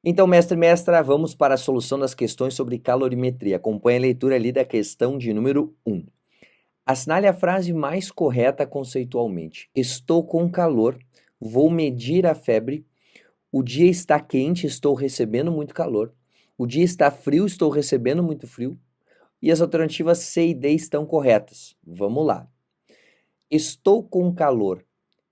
Então, mestre e mestra, vamos para a solução das questões sobre calorimetria. Acompanhe a leitura ali da questão de número 1. Assinale a frase mais correta conceitualmente. Estou com calor, vou medir a febre. O dia está quente, estou recebendo muito calor. O dia está frio, estou recebendo muito frio. E as alternativas C e D estão corretas. Vamos lá. Estou com calor.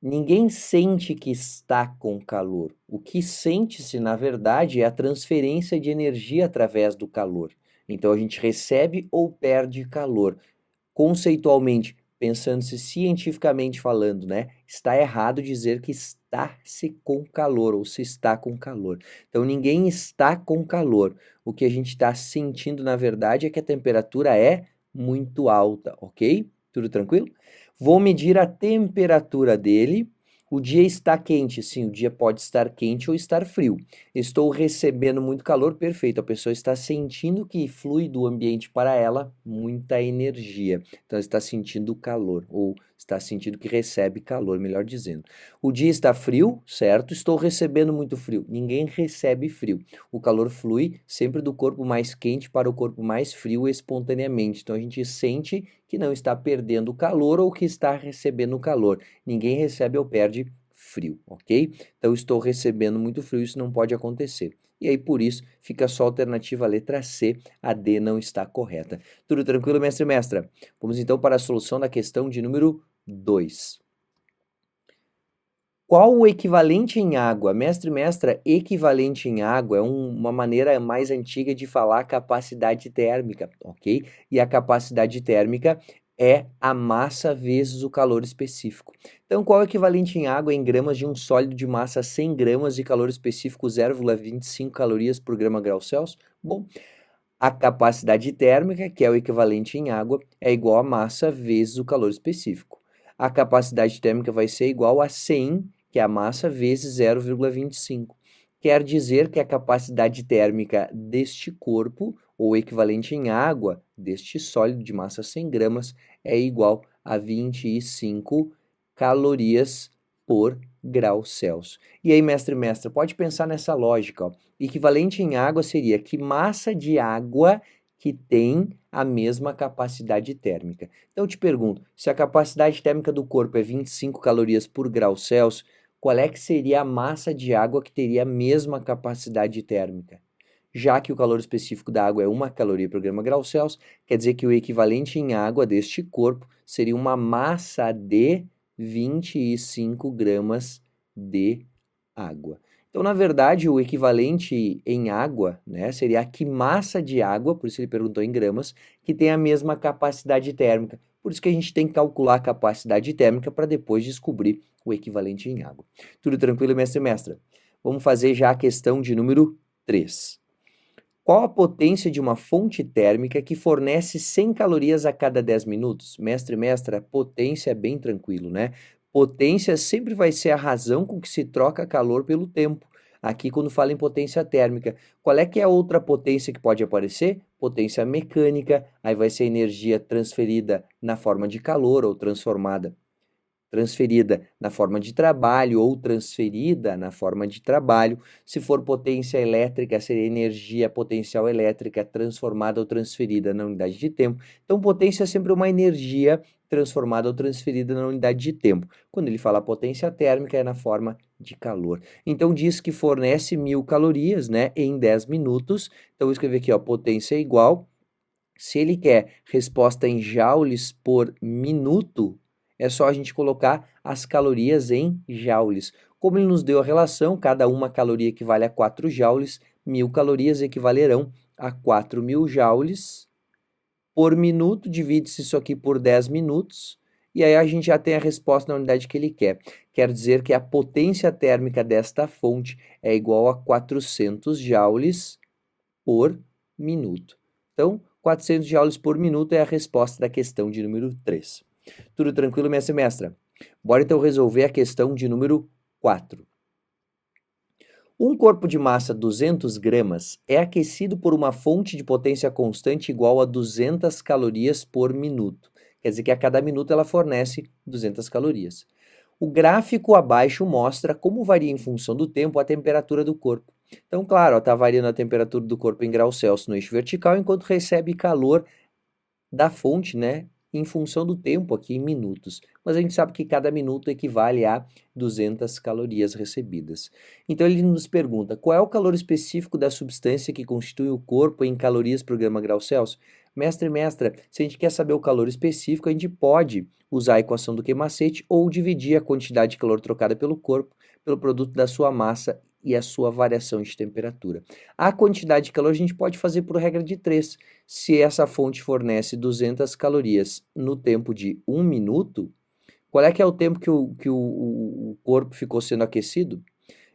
Ninguém sente que está com calor. O que sente-se, na verdade, é a transferência de energia através do calor. Então a gente recebe ou perde calor. Conceitualmente, pensando-se cientificamente falando, né? Está errado dizer que está-se com calor ou se está com calor. Então ninguém está com calor. O que a gente está sentindo, na verdade, é que a temperatura é muito alta, ok? Tudo tranquilo? Vou medir a temperatura dele. O dia está quente, sim, o dia pode estar quente ou estar frio. Estou recebendo muito calor, perfeito. A pessoa está sentindo que flui do ambiente para ela muita energia. Então, está sentindo calor, ou está sentindo que recebe calor, melhor dizendo. O dia está frio, certo? Estou recebendo muito frio. Ninguém recebe frio. O calor flui sempre do corpo mais quente para o corpo mais frio espontaneamente. Então, a gente sente que não está perdendo calor ou que está recebendo calor. Ninguém recebe ou perde frio, ok? Então, estou recebendo muito frio, isso não pode acontecer. E aí, por isso, fica só a alternativa letra C, a D não está correta. Tudo tranquilo, mestre e mestra? Vamos então para a solução da questão de número 2. Qual o equivalente em água? Mestre e mestra, equivalente em água é uma maneira mais antiga de falar capacidade térmica, ok? E a capacidade térmica é a massa vezes o calor específico. Então, qual é o equivalente em água em gramas de um sólido de massa 100 gramas e calor específico 0,25 calorias por grama grau Celsius? Bom, a capacidade térmica, que é o equivalente em água, é igual a massa vezes o calor específico. A capacidade térmica vai ser igual a 100, que é a massa, vezes 0,25. Quer dizer que a capacidade térmica deste corpo, ou equivalente em água, deste sólido de massa 100 gramas, é igual a 25 calorias por grau Celsius. E aí, mestre e mestra, pode pensar nessa lógica, ó. Equivalente em água seria que massa de água que tem a mesma capacidade térmica. Então eu te pergunto, se a capacidade térmica do corpo é 25 calorias por grau Celsius, qual é que seria a massa de água que teria a mesma capacidade térmica? Já que o calor específico da água é 1 caloria por grama grau Celsius, quer dizer que o equivalente em água deste corpo seria uma massa de 25 gramas de água. Então, na verdade, o equivalente em água, né, seria a que massa de água, por isso ele perguntou em gramas, que tem a mesma capacidade térmica. Por isso que a gente tem que calcular a capacidade térmica para depois descobrir o equivalente em água. Tudo tranquilo, mestre e mestra? Vamos fazer já a questão de número 3. Qual a potência de uma fonte térmica que fornece 100 calorias a cada 10 minutos? Mestre e mestra, potência é bem tranquilo, né? Potência sempre vai ser a razão com que se troca calor pelo tempo. Aqui, quando fala em potência térmica, qual é que é a outra potência que pode aparecer? Potência mecânica, aí vai ser energia transferida na forma de calor ou transferida na forma de trabalho ou transferida na forma de trabalho. Se for potência elétrica, seria energia potencial elétrica transformada ou transferida na unidade de tempo. Então, potência é sempre uma energia transformada ou transferida na unidade de tempo. Quando ele fala potência térmica, é na forma de calor. Então, diz que fornece 1000 calorias, né, em 10 minutos. Então, vou escrever aqui, ó, potência é igual. Se ele quer resposta em joules por minuto, é só a gente colocar as calorias em joules. Como ele nos deu a relação, cada uma caloria equivale a 4 joules, 1000 calorias equivalerão a 4.000 joules por minuto, divide-se isso aqui por 10 minutos, e aí a gente já tem a resposta na unidade que ele quer. Quer dizer que a potência térmica desta fonte é igual a 400 joules por minuto. Então, 400 joules por minuto é a resposta da questão de número 3. Tudo tranquilo, mestre e mestra? Bora então resolver a questão de número 4. Um corpo de massa 200 gramas é aquecido por uma fonte de potência constante igual a 200 calorias por minuto. Quer dizer que a cada minuto ela fornece 200 calorias. O gráfico abaixo mostra como varia em função do tempo a temperatura do corpo. Então, claro, está variando a temperatura do corpo em graus Celsius no eixo vertical, enquanto recebe calor da fonte, né, em função do tempo aqui em minutos. Mas a gente sabe que cada minuto equivale a 200 calorias recebidas. Então ele nos pergunta, qual é o calor específico da substância que constitui o corpo em calorias por grama grau Celsius? Mestre e mestra, se a gente quer saber o calor específico, a gente pode usar a equação do Q-macete ou dividir a quantidade de calor trocada pelo corpo pelo produto da sua massa e a sua variação de temperatura. A quantidade de calor a gente pode fazer por regra de 3. Se essa fonte fornece 200 calorias no tempo de 1 minuto, qual é que é o tempo que o corpo ficou sendo aquecido?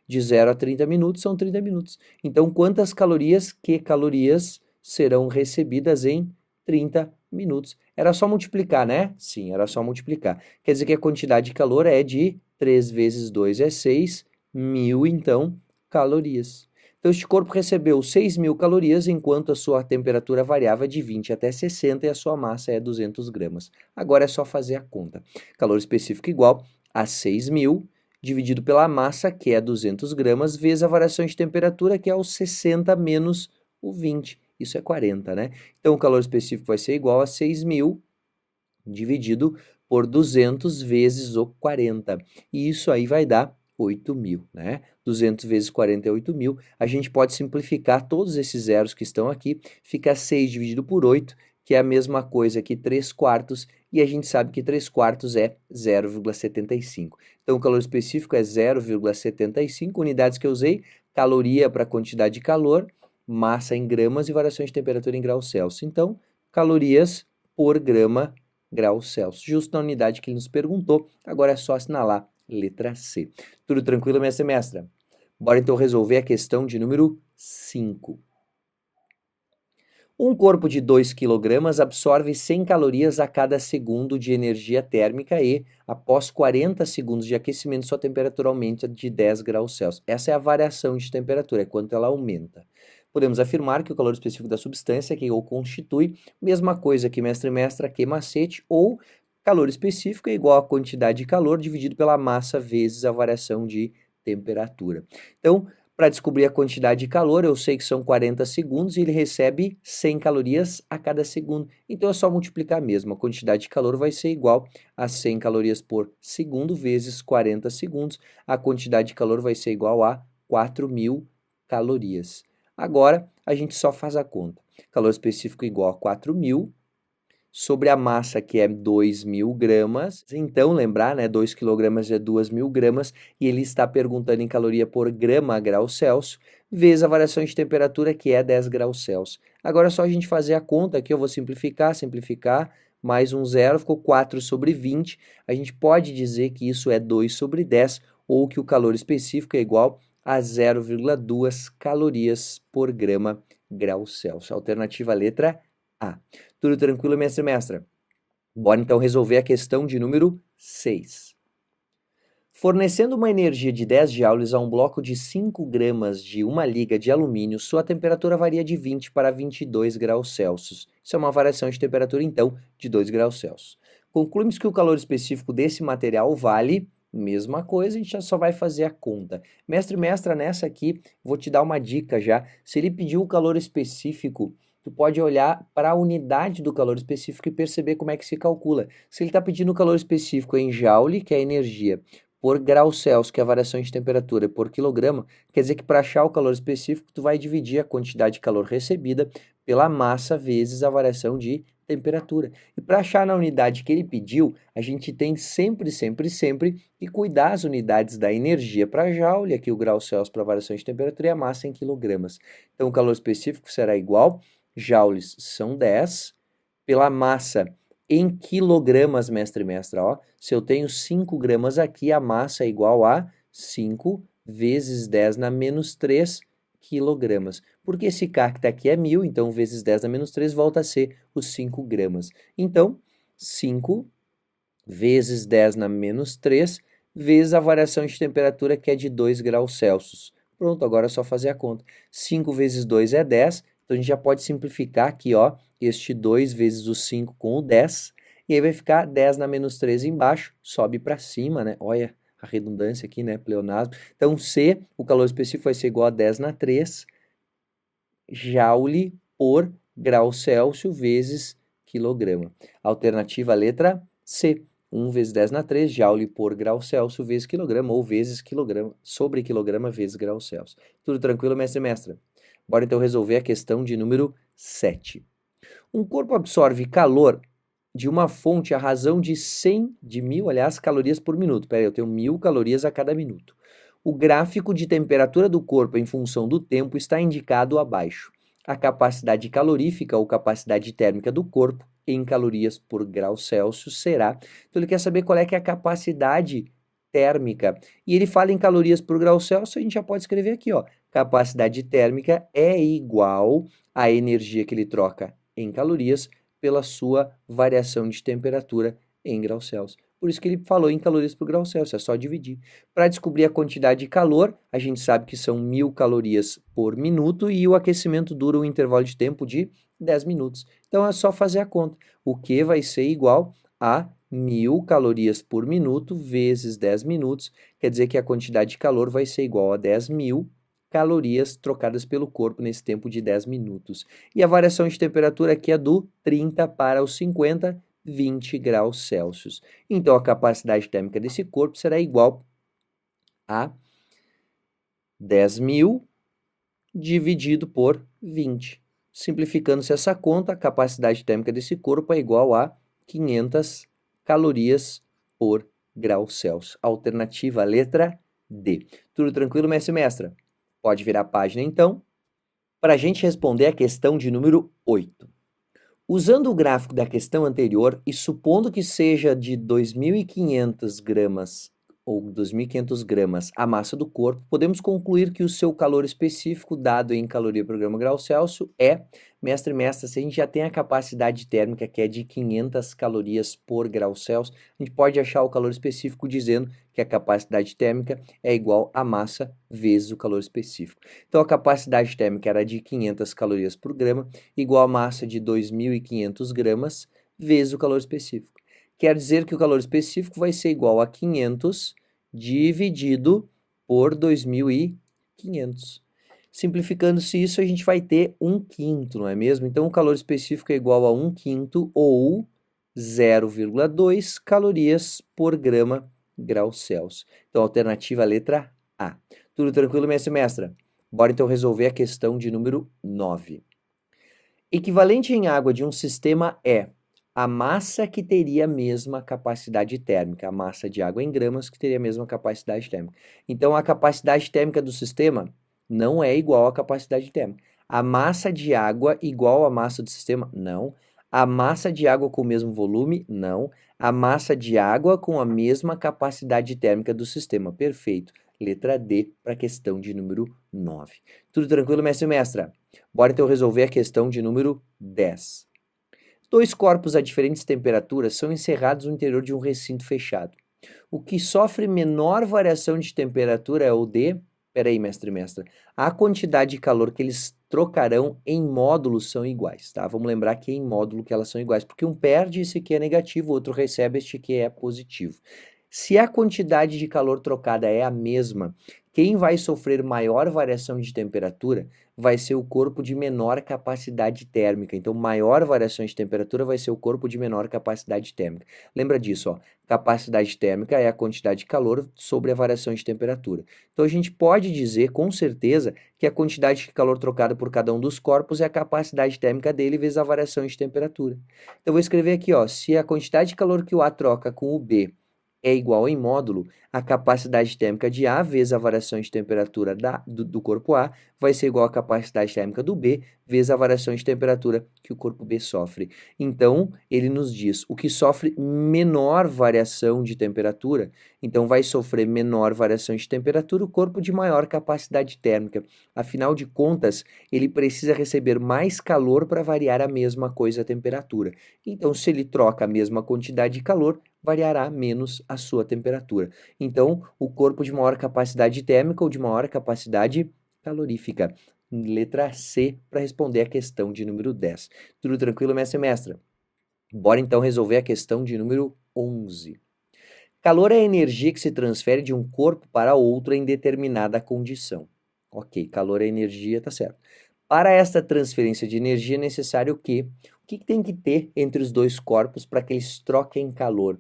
De 0 a 30 minutos são 30 minutos. Então, quantas calorias, que calorias serão recebidas em 30 minutos? Era só multiplicar, né? Sim, era só multiplicar. Quer dizer que a quantidade de calor é de 3 vezes 2 é 6, 1000, então, calorias. Então, este corpo recebeu 6.000 calorias, enquanto a sua temperatura variava de 20 até 60 e a sua massa é 200 gramas. Agora é só fazer a conta. Calor específico igual a 6.000 dividido pela massa, que é 200 gramas, vezes a variação de temperatura, que é o 60 menos o 20. Isso é 40, né? Então, o calor específico vai ser igual a 6.000 dividido por 200 vezes o 40. E isso aí vai dar 8.000, né? 200 vezes 40 é 8.000. A gente pode simplificar todos esses zeros que estão aqui. Fica 6 dividido por 8, que é a mesma coisa que 3 quartos. E a gente sabe que 3 quartos é 0,75. Então, o calor específico é 0,75. Unidades que eu usei, caloria para quantidade de calor, massa em gramas e variação de temperatura em graus Celsius. Então, calorias por grama graus Celsius, justo na unidade que ele nos perguntou. Agora é só assinalar letra C. Tudo tranquilo, mestre e mestra? Bora então resolver a questão de número 5. Um corpo de 2 kg absorve 100 calorias a cada segundo de energia térmica e, após 40 segundos de aquecimento, sua temperatura aumenta de 10 graus Celsius. Essa é a variação de temperatura, é quanto ela aumenta. Podemos afirmar que o calor específico da substância que o constitui, mesma coisa que mestre e mestra, que macete, ou calor específico é igual a quantidade de calor dividido pela massa vezes a variação de temperatura. Então, para descobrir a quantidade de calor, eu sei que são 40 segundos e ele recebe 100 calorias a cada segundo. Então é só multiplicar mesmo. A quantidade de calor vai ser igual a 100 calorias por segundo vezes 40 segundos. A quantidade de calor vai ser igual a 4.000 calorias. Agora a gente só faz a conta. Calor específico igual a 4.000 sobre a massa, que é 2.000 gramas. Então, lembrar, né, 2 quilogramas é 2.000 gramas, e ele está perguntando em caloria por grama graus Celsius, vezes a variação de temperatura, que é 10 graus Celsius. Agora é só a gente fazer a conta aqui, eu vou simplificar, mais um zero, ficou 4 sobre 20. A gente pode dizer que isso é 2 sobre 10, ou que o calor específico é igual a 0,2 calorias por grama graus Celsius. Alternativa letra A. Tudo tranquilo, mestre e mestra? Bora então resolver a questão de número 6. Fornecendo uma energia de 10 joules a um bloco de 5 gramas de uma liga de alumínio, sua temperatura varia de 20 para 22 graus Celsius. Isso é uma variação de temperatura, então, de 2 graus Celsius. Concluímos que o calor específico desse material vale, mesma coisa, a gente já só vai fazer a conta. Mestre e mestra, nessa aqui, vou te dar uma dica já. Se ele pediu o calor específico, tu pode olhar para a unidade do calor específico e perceber como é que se calcula. Se ele está pedindo o calor específico em joule, que é a energia, por graus Celsius, que é a variação de temperatura, por quilograma, quer dizer que para achar o calor específico, tu vai dividir a quantidade de calor recebida pela massa vezes a variação de temperatura. E para achar na unidade que ele pediu, a gente tem sempre que cuidar as unidades da energia para joule, aqui o grau Celsius para variação de temperatura e a massa em quilogramas. Então o calor específico será igual, joules são 10, pela massa em quilogramas, mestre e mestra, ó. Se eu tenho 5 gramas aqui, a massa é igual a 5 vezes 10 na menos 3 quilogramas. Porque esse K que está aqui é 1.000, então vezes 10 na menos 3 volta a ser os 5 gramas. Então, 5 vezes 10 na menos 3 vezes a variação de temperatura, que é de 2 graus Celsius. Pronto, agora é só fazer a conta. 5 vezes 2 é 10, então a gente já pode simplificar aqui, ó, este 2 vezes o 5 com o 10, e aí vai ficar 10 na menos 3 embaixo, sobe para cima, né? Olha, a redundância aqui, né, pleonasmo. Então, C, o calor específico vai ser igual a 10 na 3 joule por grau Celsius vezes quilograma. Alternativa letra C, 1 vezes 10 na 3 joule por grau Celsius vezes quilograma, ou vezes quilograma, sobre quilograma vezes grau Celsius. Tudo tranquilo, mestre e mestra? Bora então resolver a questão de número 7. Um corpo absorve calor de uma fonte à razão de 1.000, aliás, calorias por minuto. Pera aí, eu tenho 1.000 calorias a cada minuto. O gráfico de temperatura do corpo em função do tempo está indicado abaixo. A capacidade calorífica ou capacidade térmica do corpo em calorias por grau Celsius será... Então ele quer saber qual é que é a capacidade térmica. E ele fala em calorias por grau Celsius, a gente já pode escrever aqui, ó. Capacidade térmica é igual à energia que ele troca em calorias pela sua variação de temperatura em graus Celsius. Por isso que ele falou em calorias por grau Celsius, é só dividir. Para descobrir a quantidade de calor, a gente sabe que são 1.000 calorias por minuto e o aquecimento dura um intervalo de tempo de 10 minutos. Então é só fazer a conta. O Q vai ser igual a 1.000 calorias por minuto vezes 10 minutos, quer dizer que a quantidade de calor vai ser igual a 10.000 calorias trocadas pelo corpo nesse tempo de 10 minutos. E a variação de temperatura aqui é do 30 para os 50, 20 graus Celsius. Então, a capacidade térmica desse corpo será igual a 10.000 dividido por 20. Simplificando-se essa conta, a capacidade térmica desse corpo é igual a 500 calorias por grau Celsius. Alternativa letra D. Tudo tranquilo, mestre e mestra? Pode virar a página, então, para a gente responder a questão de número 8. Usando o gráfico da questão anterior e supondo que seja de 2.500 gramas ou 2.500 gramas a massa do corpo, podemos concluir que o seu calor específico dado em caloria por grau Celsius é, mestre e mestra, se a gente já tem a capacidade térmica que é de 500 calorias por grau Celsius, a gente pode achar o calor específico dizendo que a capacidade térmica é igual a massa vezes o calor específico. Então, a capacidade térmica era de 500 calorias por grama, igual a massa de 2.500 gramas vezes o calor específico. Quer dizer que o calor específico vai ser igual a 500 dividido por 2.500. Simplificando-se isso, a gente vai ter 1/5, não é mesmo? Então, o calor específico é igual a 1/5 ou 0,2 calorias por grama grau Celsius. Então, alternativa letra A. Tudo tranquilo, mestre e mestra? Bora então resolver a questão de número 9. Equivalente em água de um sistema é a massa que teria a mesma capacidade térmica, a massa de água em gramas que teria a mesma capacidade térmica. Então, a capacidade térmica do sistema não é igual à capacidade térmica. A massa de água igual à massa do sistema? Não. A massa de água com o mesmo volume? Não. A massa de água com a mesma capacidade térmica do sistema. Perfeito. Letra D para a questão de número 9. Tudo tranquilo, mestre e mestra? Bora então resolver a questão de número 10. Dois corpos a diferentes temperaturas são encerrados no interior de um recinto fechado. O que sofre menor variação de temperatura é o de... Peraí, mestre e mestra. A quantidade de calor que eles trocarão em módulos são iguais, tá? Vamos lembrar que em módulo que elas são iguais, porque um perde esse que é negativo, o outro recebe este que é positivo. Se a quantidade de calor trocada é a mesma, quem vai sofrer maior variação de temperatura vai ser o corpo de menor capacidade térmica. Então, maior variação de temperatura vai ser o corpo de menor capacidade térmica. Lembra disso, ó. Capacidade térmica é a quantidade de calor sobre a variação de temperatura. Então, a gente pode dizer com certeza que a quantidade de calor trocada por cada um dos corpos é a capacidade térmica dele vezes a variação de temperatura. Então, eu vou escrever aqui, ó, se a quantidade de calor que o A troca com o B é igual em módulo, a capacidade térmica de A vezes a variação de temperatura do corpo A vai ser igual à capacidade térmica do B vezes a variação de temperatura que o corpo B sofre. Então, ele nos diz o que sofre menor variação de temperatura, então vai sofrer menor variação de temperatura o corpo de maior capacidade térmica. Afinal de contas, ele precisa receber mais calor para variar a mesma coisa a temperatura. Então, se ele troca a mesma quantidade de calor, variará menos a sua temperatura. Então, o corpo de maior capacidade térmica ou de maior capacidade calorífica. Letra C para responder a questão de número 10. Tudo tranquilo, mestre e mestra? Bora então resolver a questão de número 11. Calor é a energia que se transfere de um corpo para outro em determinada condição. Ok, calor é energia, tá certo. Para esta transferência de energia é necessário o que tem que ter entre os dois corpos para que eles troquem calor?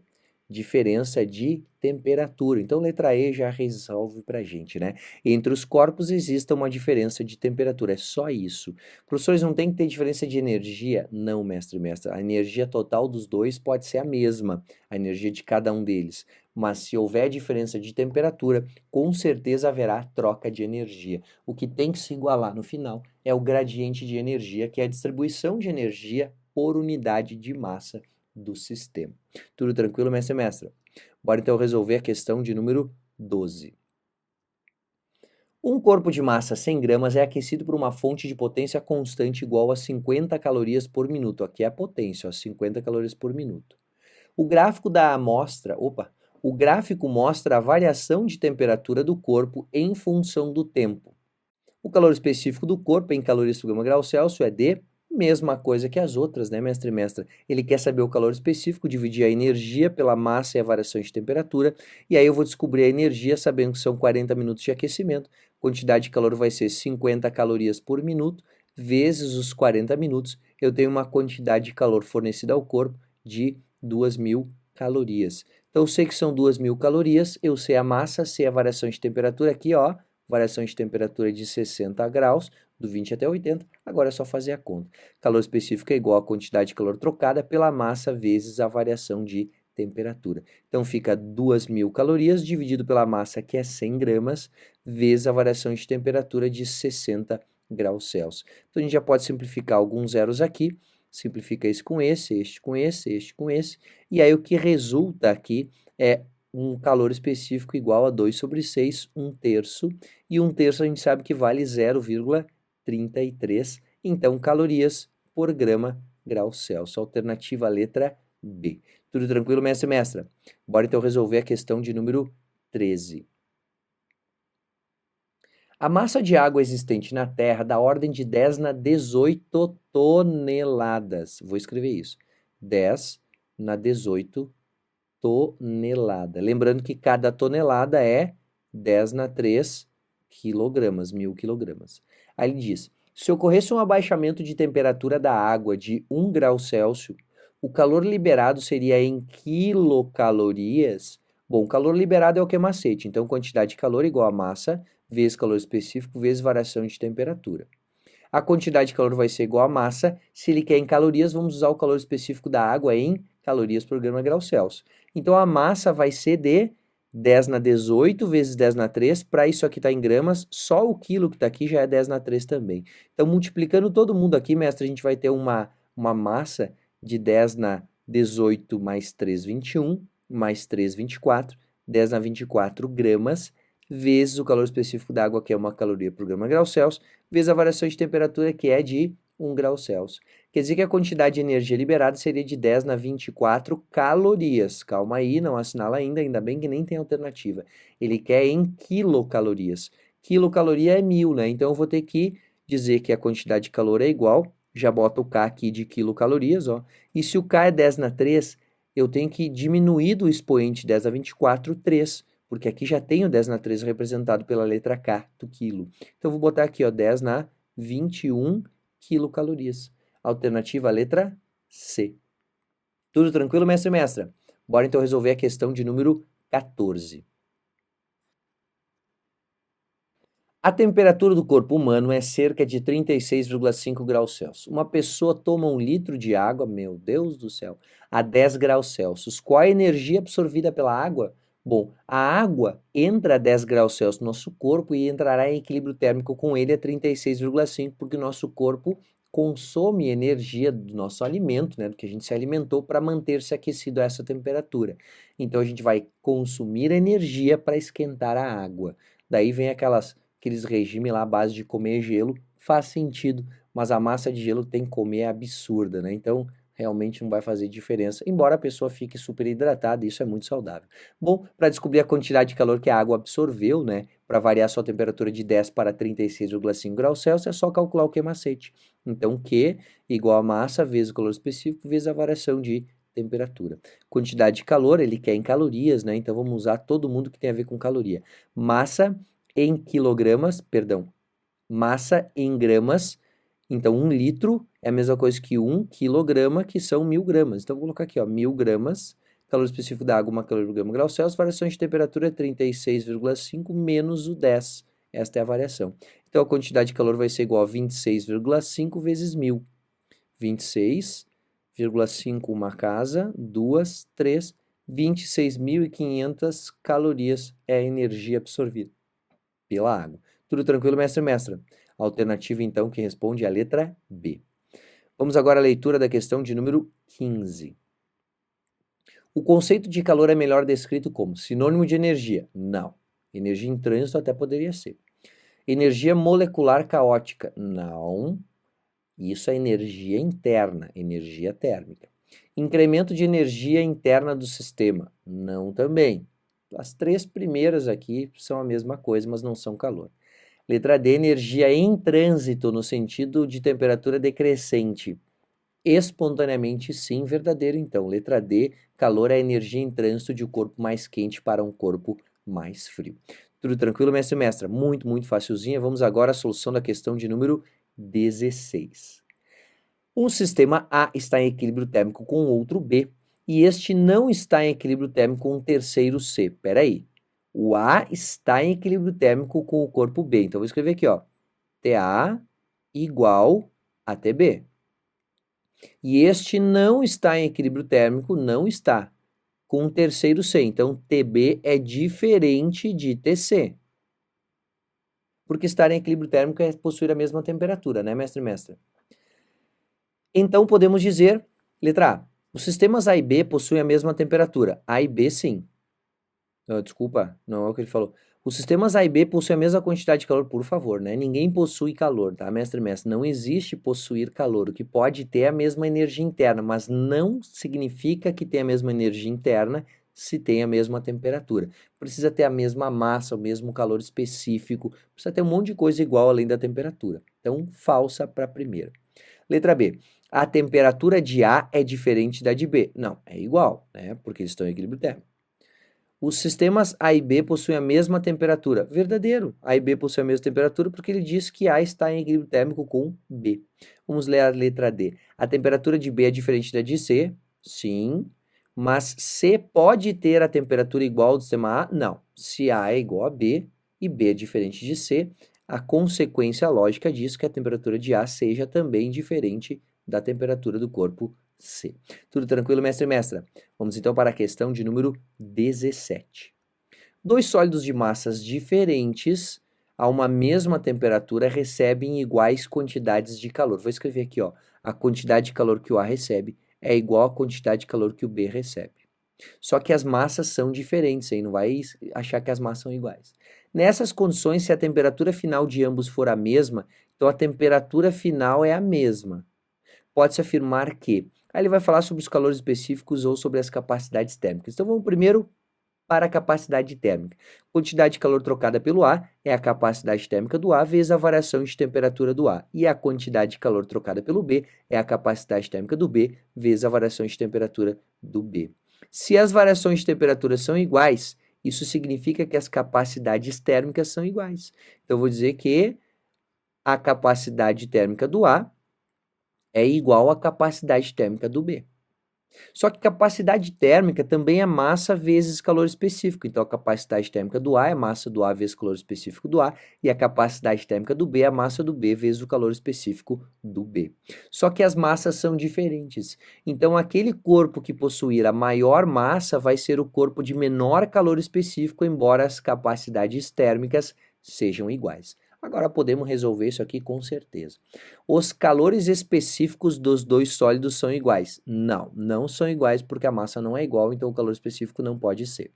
Diferença de temperatura. Então, letra E já resolve para a gente, né? Entre os corpos existe uma diferença de temperatura, é só isso. Professores, não tem que ter diferença de energia? Não, mestre e mestra. A energia total dos dois pode ser a mesma, a energia de cada um deles. Mas se houver diferença de temperatura, com certeza haverá troca de energia. O que tem que se igualar no final é o gradiente de energia, que é a distribuição de energia por unidade de massa do sistema. Tudo tranquilo, mestre e mestra? Bora então resolver a questão de número 12. Um corpo de massa 100 gramas é aquecido por uma fonte de potência constante igual a 50 calorias por minuto. Aqui é a potência, ó, 50 calorias por minuto. O gráfico da amostra, o gráfico mostra a variação de temperatura do corpo em função do tempo. O calor específico do corpo em calorias por grau Celsius é de mesma coisa que as outras, né, mestre e mestra? Ele quer saber o calor específico, dividir a energia pela massa e a variação de temperatura, e aí eu vou descobrir a energia sabendo que são 40 minutos de aquecimento. Quantidade de calor vai ser 50 calorias por minuto, vezes os 40 minutos, eu tenho uma quantidade de calor fornecida ao corpo de 2.000 calorias. Então, eu sei que são 2.000 calorias, eu sei a massa, sei a variação de temperatura aqui, ó, variação de temperatura de 60 graus, do 20 até 80, agora é só fazer a conta. Calor específico é igual à quantidade de calor trocada pela massa vezes a variação de temperatura. Então fica 2.000 calorias dividido pela massa, que é 100 gramas, vezes a variação de temperatura de 60 graus Celsius. Então a gente já pode simplificar alguns zeros aqui, simplifica esse com esse, este com esse, este com esse, e aí o que resulta aqui é um calor específico igual a 2 sobre 6, 1/3, e 1/3 a gente sabe que vale 0,33, então calorias por grau Celsius. Alternativa letra B. Tudo tranquilo, mestre e mestra? Bora então resolver a questão de número 13. A massa de água existente na Terra dá ordem de 10 na 18 toneladas. Vou escrever isso. 10 na 18 tonelada. Lembrando que cada tonelada é 10 na 3 quilogramas, 1.000 quilogramas. Aí ele diz, se ocorresse um abaixamento de temperatura da água de 1 grau Celsius, o calor liberado seria em quilocalorias. Bom, o calor liberado é o que é macete, então quantidade de calor igual a massa vezes calor específico vezes variação de temperatura. A quantidade de calor vai ser igual a massa. Se ele quer em calorias, vamos usar o calor específico da água em calorias por grau Celsius. Então, a massa vai ser de 10 na 18 vezes 10 na 3. Para isso aqui está em gramas, só o quilo que está aqui já é 10 na 3 também. Então, multiplicando todo mundo aqui, mestre, a gente vai ter uma massa de 10 na 18 mais 3, 21, mais 3, 24, 10 na 24 gramas, vezes o calor específico da água, que é uma caloria por grau Celsius, vezes a variação de temperatura, que é de 1 grau Celsius. Quer dizer que a quantidade de energia liberada seria de 10 na 24 calorias. Calma aí, não assinala ainda bem que nem tem alternativa. Ele quer em quilocalorias. Quilocaloria é 1.000, né? Então eu vou ter que dizer que a quantidade de calor é igual, já boto o K aqui de quilocalorias, ó. E se o K é 10 na 3, eu tenho que diminuir do expoente 10 a 24, 3. Porque aqui já tenho 10 na 3 representado pela letra K do quilo. Então, eu vou botar aqui, ó, 10 na 21 quilocalorias. Alternativa, letra C. Tudo tranquilo, mestre e mestra? Bora então resolver a questão de número 14. A temperatura do corpo humano é cerca de 36,5 graus Celsius. Uma pessoa toma 1 litro de água, meu Deus do céu, a 10 graus Celsius. Qual a energia absorvida pela água? Bom, a água entra a 10 graus Celsius no nosso corpo e entrará em equilíbrio térmico com ele a 36,5, porque o nosso corpo consome energia do nosso alimento, né, do que a gente se alimentou, para manter-se aquecido a essa temperatura. Então, a gente vai consumir energia para esquentar a água. Daí vem aqueles regimes lá à base de comer gelo, faz sentido, mas a massa de gelo que tem que comer é absurda, né? Então, realmente não vai fazer diferença, embora a pessoa fique super hidratada, isso é muito saudável. Bom, para descobrir a quantidade de calor que a água absorveu, né, para variar sua temperatura de 10 para 36,5 graus Celsius, é só calcular o que é macete. Então, Q igual a massa vezes o calor específico vezes a variação de temperatura. Quantidade de calor, ele quer em calorias, né? Então vamos usar todo mundo que tem a ver com caloria. Massa em quilogramas, perdão, massa em gramas. Então 1 litro é a mesma coisa que 1 quilograma, que são 1000 gramas. Então vou colocar aqui, ó, 1000 gramas, calor específico da água, 1 quilograma grau Celsius, variação de temperatura é 36,5 menos o 10. Esta é a variação. Então a quantidade de calor vai ser igual a 26,5 vezes 1000. 26,5 uma casa, 2, 3, 26.500 calorias é a energia absorvida pela água. Tudo tranquilo, mestre e mestra? A alternativa, então, que responde é a letra B. Vamos agora à leitura da questão de número 15. O conceito de calor é melhor descrito como sinônimo de energia? Não. Energia em trânsito até poderia ser. Energia molecular caótica? Não. Isso é energia interna, energia térmica. Incremento de energia interna do sistema? Não também. As três primeiras aqui são a mesma coisa, mas não são calor. Letra D, energia em trânsito, no sentido de temperatura decrescente. Espontaneamente, sim, verdadeiro, então. Letra D, calor é energia em trânsito de um corpo mais quente para um corpo mais frio. Tudo tranquilo, mestre e mestra? Muito, muito facilzinha. Vamos agora à solução da questão de número 16. Um sistema A está em equilíbrio térmico com outro B, e este não está em equilíbrio térmico com um terceiro C. Peraí. O A está em equilíbrio térmico com o corpo B. Então, vou escrever aqui, ó. TA igual a TB. E este não está em equilíbrio térmico, não está, com um terceiro C. Então, TB é diferente de TC. Porque estar em equilíbrio térmico é possuir a mesma temperatura, né, mestre e mestra? Então, podemos dizer, letra A, os sistemas A e B possuem a mesma temperatura. A e B, sim. Desculpa, não é o que ele falou. Os sistemas A e B possuem a mesma quantidade de calor, por favor, né? Ninguém possui calor, tá, mestre e mestre? Não existe possuir calor. O que pode ter é a mesma energia interna, mas não significa que tem a mesma energia interna se tem a mesma temperatura. Precisa ter a mesma massa, o mesmo calor específico, precisa ter um monte de coisa igual além da temperatura. Então, falsa para a primeira. Letra B. A temperatura de A é diferente da de B. Não, é igual, né? Porque eles estão em equilíbrio térmico. Os sistemas A e B possuem a mesma temperatura. Verdadeiro. A e B possuem a mesma temperatura porque ele diz que A está em equilíbrio térmico com B. Vamos ler a letra D. A temperatura de B é diferente da de C? Sim. Mas C pode ter a temperatura igual ao do sistema A? Não. Se A é igual a B e B é diferente de C, a consequência lógica diz que a temperatura de A seja também diferente da temperatura do corpo C. Tudo tranquilo, mestre e mestra? Vamos então para a questão de número 17. Dois sólidos de massas diferentes a uma mesma temperatura recebem iguais quantidades de calor. Vou escrever aqui, ó. A quantidade de calor que o A recebe é igual à quantidade de calor que o B recebe. Só que as massas são diferentes, aí não vai achar que as massas são iguais. Nessas condições, se a temperatura final de ambos for a mesma, então a temperatura final é a mesma. Pode-se afirmar que... Aí ele vai falar sobre os calores específicos ou sobre as capacidades térmicas. Então vamos primeiro para a capacidade térmica. Quantidade de calor trocada pelo A é a capacidade térmica do A vezes a variação de temperatura do A. E a quantidade de calor trocada pelo B é a capacidade térmica do B vezes a variação de temperatura do B. Se as variações de temperatura são iguais, isso significa que as capacidades térmicas são iguais. Então eu vou dizer que a capacidade térmica do A é igual à capacidade térmica do B. Só que capacidade térmica também é massa vezes calor específico. Então, a capacidade térmica do A é massa do A vezes calor específico do A, e a capacidade térmica do B é a massa do B vezes o calor específico do B. Só que as massas são diferentes. Então, aquele corpo que possuir a maior massa vai ser o corpo de menor calor específico, embora as capacidades térmicas sejam iguais. Agora podemos resolver isso aqui com certeza. Os calores específicos dos dois sólidos são iguais? Não, não são iguais porque a massa não é igual, então o calor específico não pode ser.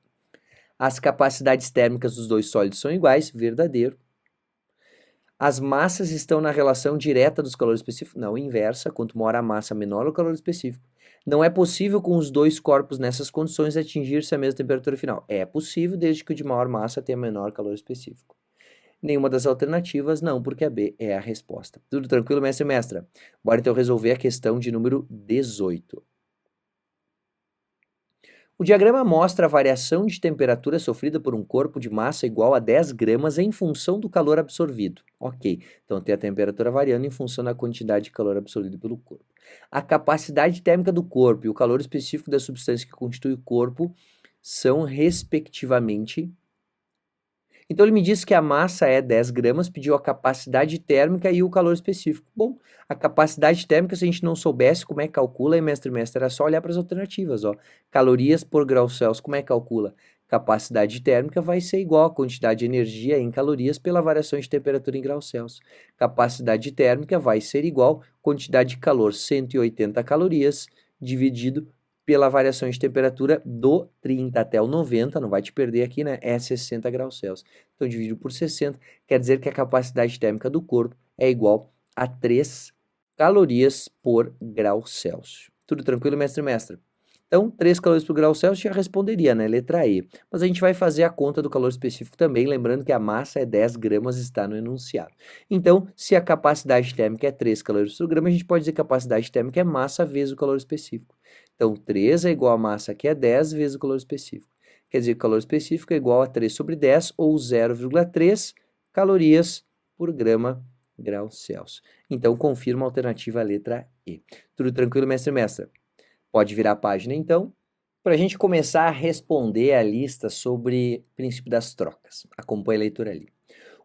As capacidades térmicas dos dois sólidos são iguais? Verdadeiro. As massas estão na relação direta dos calores específicos? Não, inversa. Quanto maior a massa, menor o calor específico. Não é possível com os dois corpos nessas condições atingir-se a mesma temperatura final? É possível, desde que o de maior massa tenha menor calor específico. Nenhuma das alternativas, não, porque a B é a resposta. Tudo tranquilo, mestre e mestra? Bora então resolver a questão de número 18. O diagrama mostra a variação de temperatura sofrida por um corpo de massa igual a 10 gramas em função do calor absorvido. Ok, então tem a temperatura variando em função da quantidade de calor absorvido pelo corpo. A capacidade térmica do corpo e o calor específico da substância que constitui o corpo são, respectivamente. Então ele me disse que a massa é 10 gramas, pediu a capacidade térmica e o calor específico. Bom, a capacidade térmica, se a gente não soubesse como é que calcula, aí mestre, era só olhar para as alternativas, ó. Calorias por grau Celsius, como é que calcula? Capacidade térmica vai ser igual a quantidade de energia em calorias pela variação de temperatura em graus Celsius. Capacidade térmica vai ser igual a quantidade de calor, 180 calorias, dividido pela variação de temperatura do 30 até o 90, não vai te perder aqui, né? É 60 graus Celsius. Então, dividido por 60, quer dizer que a capacidade térmica do corpo é igual a 3 calorias por grau Celsius. Tudo tranquilo, mestre e mestra? Então, 3 calorias por grau Celsius já responderia, né? Letra E. Mas a gente vai fazer a conta do calor específico também, lembrando que a massa é 10 gramas, está no enunciado. Então, se a capacidade térmica é 3 calorias por grama, a gente pode dizer que a capacidade térmica é massa vezes o calor específico. Então, 3 é igual a massa, que é 10, vezes o calor específico. Quer dizer que o calor específico é igual a 3 sobre 10, ou 0,3 calorias por grau Celsius. Então, confirma a alternativa letra E. Tudo tranquilo, mestre e mestra? Pode virar a página, então, para a gente começar a responder a lista sobre o princípio das trocas. Acompanhe a leitura ali.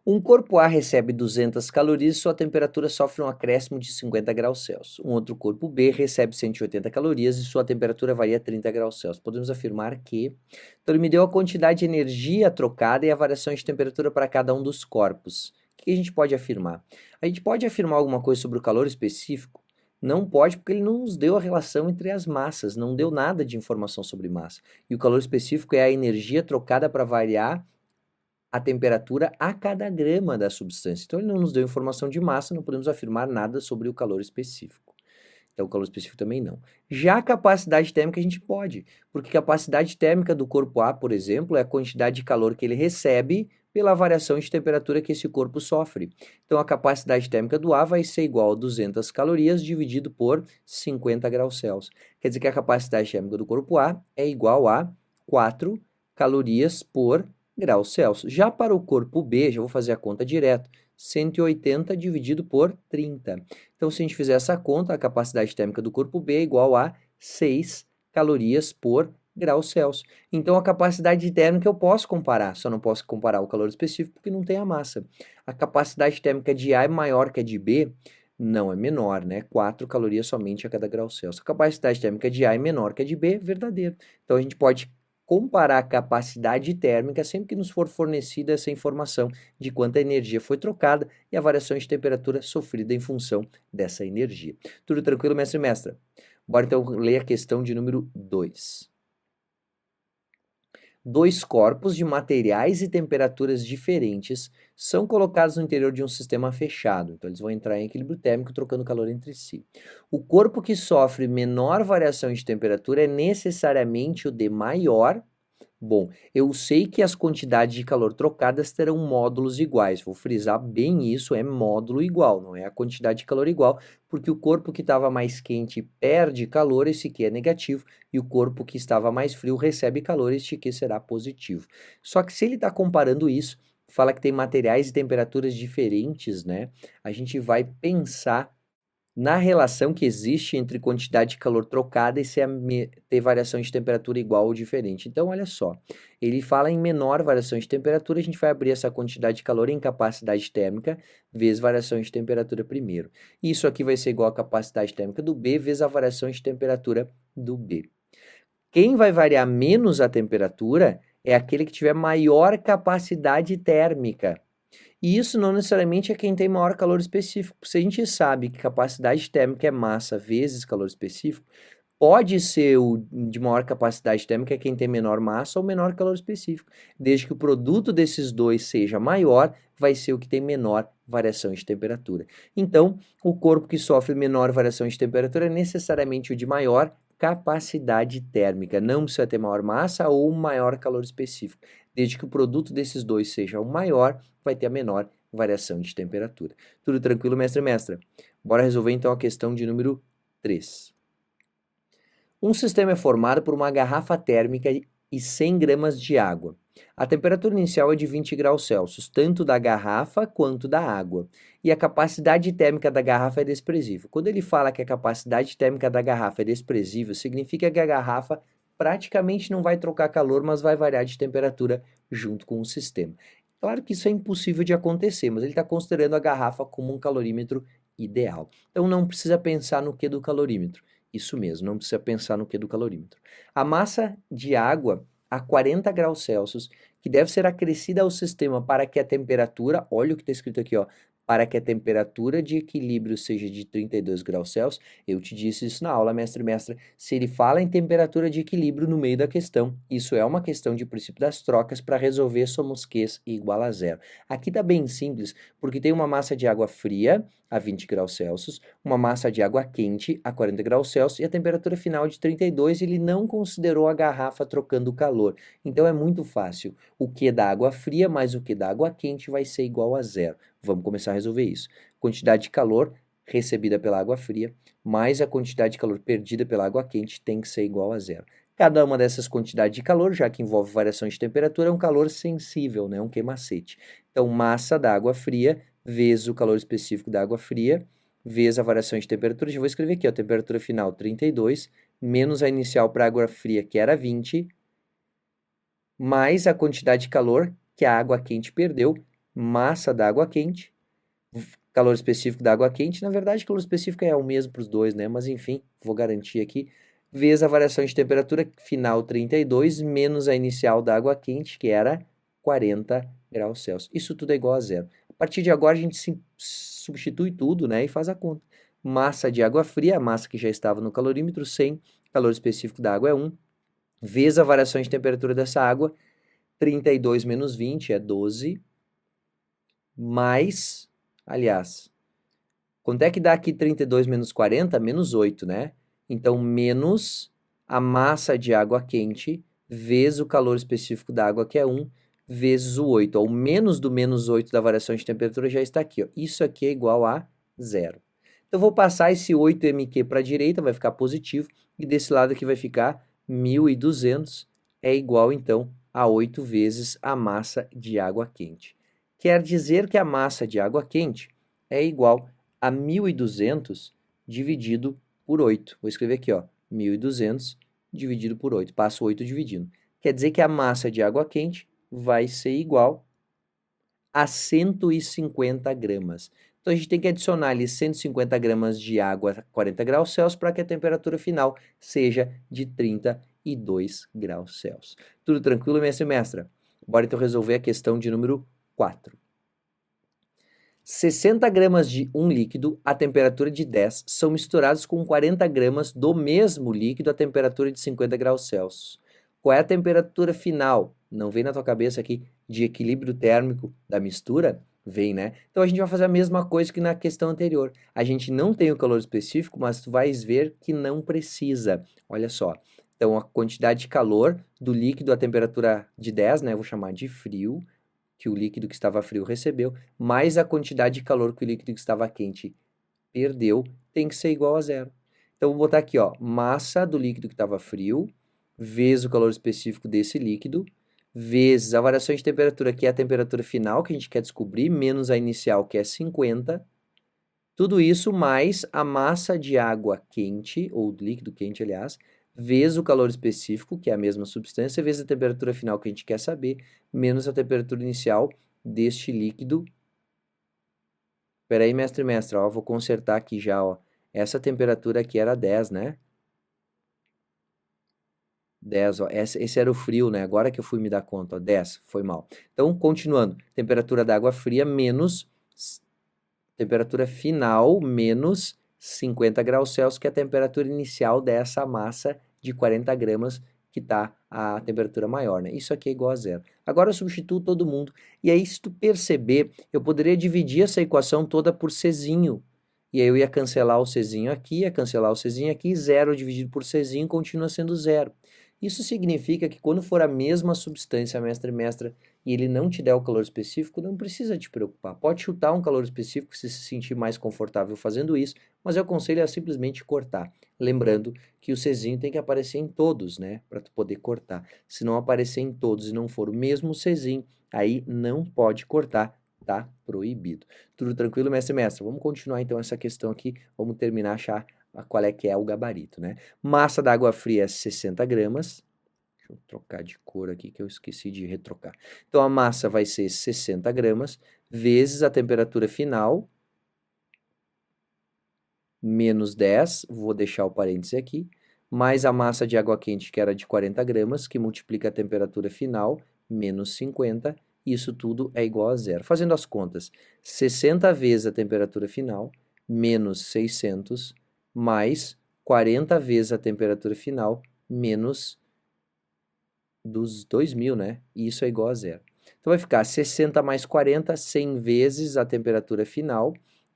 Um corpo A recebe 200 calorias e sua temperatura sofre um acréscimo de 50 graus Celsius. Um outro corpo B recebe 180 calorias e sua temperatura varia 30 graus Celsius. Podemos afirmar que... Então, ele me deu a quantidade de energia trocada e a variação de temperatura para cada um dos corpos. O que a gente pode afirmar? A gente pode afirmar alguma coisa sobre o calor específico? Não pode, porque ele não nos deu a relação entre as massas, não deu nada de informação sobre massa. E o calor específico é a energia trocada para variar a temperatura a cada grama da substância. Então, ele não nos deu informação de massa, não podemos afirmar nada sobre o calor específico. Então, o calor específico também não. Já a capacidade térmica a gente pode, porque a capacidade térmica do corpo A, por exemplo, é a quantidade de calor que ele recebe pela variação de temperatura que esse corpo sofre. Então, a capacidade térmica do A vai ser igual a 200 calorias dividido por 50 graus Celsius. Quer dizer que a capacidade térmica do corpo A é igual a 4 calorias por graus Celsius. Já para o corpo B, já vou fazer a conta direto, 180 dividido por 30. Então, se a gente fizer essa conta, a capacidade térmica do corpo B é igual a 6 calorias por graus Celsius. Então, a capacidade térmica eu posso comparar, só não posso comparar o calor específico porque não tem a massa. A capacidade térmica de A é maior que a de B? Não, é menor, né? 4 calorias somente a cada grau Celsius. A capacidade térmica de A é menor que a de B? Verdadeiro. Então, a gente pode comparar a capacidade térmica sempre que nos for fornecida essa informação de quanta energia foi trocada e a variação de temperatura sofrida em função dessa energia. Tudo tranquilo, mestre e mestra? Bora então ler a questão de número 2. Dois corpos de materiais e temperaturas diferentes são colocados no interior de um sistema fechado. Então, eles vão entrar em equilíbrio térmico, trocando calor entre si. O corpo que sofre menor variação de temperatura é necessariamente o de maior. Bom, eu sei que as quantidades de calor trocadas terão módulos iguais. Vou frisar bem isso, é módulo igual, não é a quantidade de calor igual, porque o corpo que estava mais quente perde calor, esse aqui é negativo, e o corpo que estava mais frio recebe calor, este aqui será positivo. Só que se ele está comparando isso, fala que tem materiais e temperaturas diferentes, né? A gente vai pensar na relação que existe entre quantidade de calor trocada e se ter variação de temperatura igual ou diferente. Então, olha só, ele fala em menor variação de temperatura, a gente vai abrir essa quantidade de calor em capacidade térmica vezes variação de temperatura primeiro. Isso aqui vai ser igual à capacidade térmica do B vezes a variação de temperatura do B. Quem vai variar menos a temperatura é aquele que tiver maior capacidade térmica. E isso não necessariamente é quem tem maior calor específico. Se a gente sabe que capacidade térmica é massa vezes calor específico, pode ser o de maior capacidade térmica quem tem menor massa ou menor calor específico. Desde que o produto desses dois seja maior, vai ser o que tem menor variação de temperatura. Então, o corpo que sofre menor variação de temperatura é necessariamente o de maior capacidade térmica. Não precisa ter maior massa ou maior calor específico. Desde que o produto desses dois seja o maior, vai ter a menor variação de temperatura. Tudo tranquilo, mestre e mestra? Bora resolver então a questão de número 3. Um sistema é formado por uma garrafa térmica e 100 gramas de água. A temperatura inicial é de 20 graus Celsius, tanto da garrafa quanto da água. E a capacidade térmica da garrafa é desprezível. Quando ele fala que a capacidade térmica da garrafa é desprezível, significa que a garrafa praticamente não vai trocar calor, mas vai variar de temperatura junto com o sistema. Claro que isso é impossível de acontecer, mas ele está considerando a garrafa como um calorímetro ideal. Então não precisa pensar no que do calorímetro. Isso mesmo, não precisa pensar no que do calorímetro. A massa de água a 40 graus Celsius, que deve ser acrescida ao sistema para que a temperatura, olha o que está escrito aqui, ó, para que a temperatura de equilíbrio seja de 32 graus Celsius. Eu te disse isso na aula, mestre e mestra. Se ele fala em temperatura de equilíbrio no meio da questão, isso é uma questão de princípio das trocas para resolver somos Qs igual a zero. Aqui está bem simples, porque tem uma massa de água fria a 20 graus Celsius, uma massa de água quente a 40 graus Celsius e a temperatura final de 32, ele não considerou a garrafa trocando calor. Então é muito fácil. O Q da água fria mais o Q da água quente vai ser igual a zero. Vamos começar a resolver isso. Quantidade de calor recebida pela água fria mais a quantidade de calor perdida pela água quente tem que ser igual a zero. Cada uma dessas quantidades de calor, já que envolve variação de temperatura, é um calor sensível, né? Um Q-macete. Então, massa da água fria vezes o calor específico da água fria, vezes a variação de temperatura. Já vou escrever aqui, ó, temperatura final 32, menos a inicial para a água fria, que era 20, mais a quantidade de calor que a água quente perdeu, massa da água quente, calor específico da água quente. Na verdade, calor específico é o mesmo para os dois, né? Mas enfim, vou garantir aqui. Vezes a variação de temperatura final 32, menos a inicial da água quente, que era 40 graus Celsius. Isso tudo é igual a zero. A partir de agora, a gente substitui tudo, né? E faz a conta. Massa de água fria, a massa que já estava no calorímetro, 100, calor específico da água é 1, vezes a variação de temperatura dessa água, 32 menos 20 é 12, mais, aliás, quanto é que dá aqui 32 menos 40? Menos 8, né? Então, menos a massa de água quente, vezes o calor específico da água, que é 1, vezes o 8. O menos do menos 8 da variação de temperatura já está aqui, ó. Isso aqui é igual a zero. Então, vou passar esse 8mQ para a direita, vai ficar positivo, e desse lado aqui vai ficar 1.200, é igual, então, a 8 vezes a massa de água quente. Quer dizer que a massa de água quente é igual a 1.200 dividido por 8. Vou escrever aqui, ó, 1.200 dividido por 8. Passo 8 dividindo. Quer dizer que a massa de água quente vai ser igual a 150 gramas. Então, a gente tem que adicionar ali 150 gramas de água a 40 graus Celsius para que a temperatura final seja de 32 graus Celsius. Tudo tranquilo, mestre e mestra? Bora então resolver a questão de número 4. 60 gramas de um líquido a temperatura de 10 são misturados com 40 gramas do mesmo líquido a temperatura de 50 graus Celsius. Qual é a temperatura final? Não vem na tua cabeça aqui de equilíbrio térmico da mistura? Vem, né? Então a gente vai fazer a mesma coisa que na questão anterior. A gente não tem o calor específico, mas tu vais ver que não precisa. Olha só. Então a quantidade de calor do líquido a temperatura de 10, né? Eu vou chamar de frio, que o líquido que estava frio recebeu, mais a quantidade de calor que o líquido que estava quente perdeu, tem que ser igual a zero. Então, vou botar aqui, ó, massa do líquido que estava frio, vezes o calor específico desse líquido, vezes a variação de temperatura, que é a temperatura final que a gente quer descobrir, menos a inicial, que é 50. Tudo isso mais a massa de água quente, ou líquido quente, aliás, vezes o calor específico, que é a mesma substância, vezes a temperatura final que a gente quer saber, menos a temperatura inicial deste líquido. Espera aí, mestre e mestra, ó, vou consertar aqui já, ó. Essa temperatura aqui era 10, né? 10, ó. Esse era o frio, né? Agora que eu fui me dar conta, ó, 10, foi mal. Então, continuando, temperatura da água fria menos temperatura final menos 50 graus Celsius, que é a temperatura inicial dessa massa de 40 gramas, que está a temperatura maior, né? Isso aqui é igual a zero. Agora eu substituo todo mundo. E aí, se tu perceber, eu poderia dividir essa equação toda por Czinho. E aí eu ia cancelar o Czinho aqui, ia cancelar o Czinho aqui, zero dividido por Czinho continua sendo zero. Isso significa que quando for a mesma substância, mestre e mestra, e ele não te der o calor específico, não precisa te preocupar. Pode chutar um calor específico se sentir mais confortável fazendo isso, mas eu aconselho a simplesmente cortar. Lembrando que o Czinho tem que aparecer em todos, né? Para tu poder cortar. Se não aparecer em todos e não for o mesmo Czinho, aí não pode cortar, tá proibido. Tudo tranquilo, mestre e mestra? Vamos continuar então essa questão aqui, vamos terminar a achar qual é que é o gabarito, né? Massa da água fria é 60 gramas. Deixa eu trocar de cor aqui que eu esqueci de retrocar. Então a massa vai ser 60 gramas vezes a temperatura final, menos 10, vou deixar o parêntese aqui, mais a massa de água quente, que era de 40 gramas, que multiplica a temperatura final, menos 50, isso tudo é igual a zero. Fazendo as contas, 60 vezes a temperatura final, menos 600, mais 40 vezes a temperatura final, menos dos 2.000, né? E isso é igual a zero. Então vai ficar 60 mais 40, 100 vezes a temperatura final,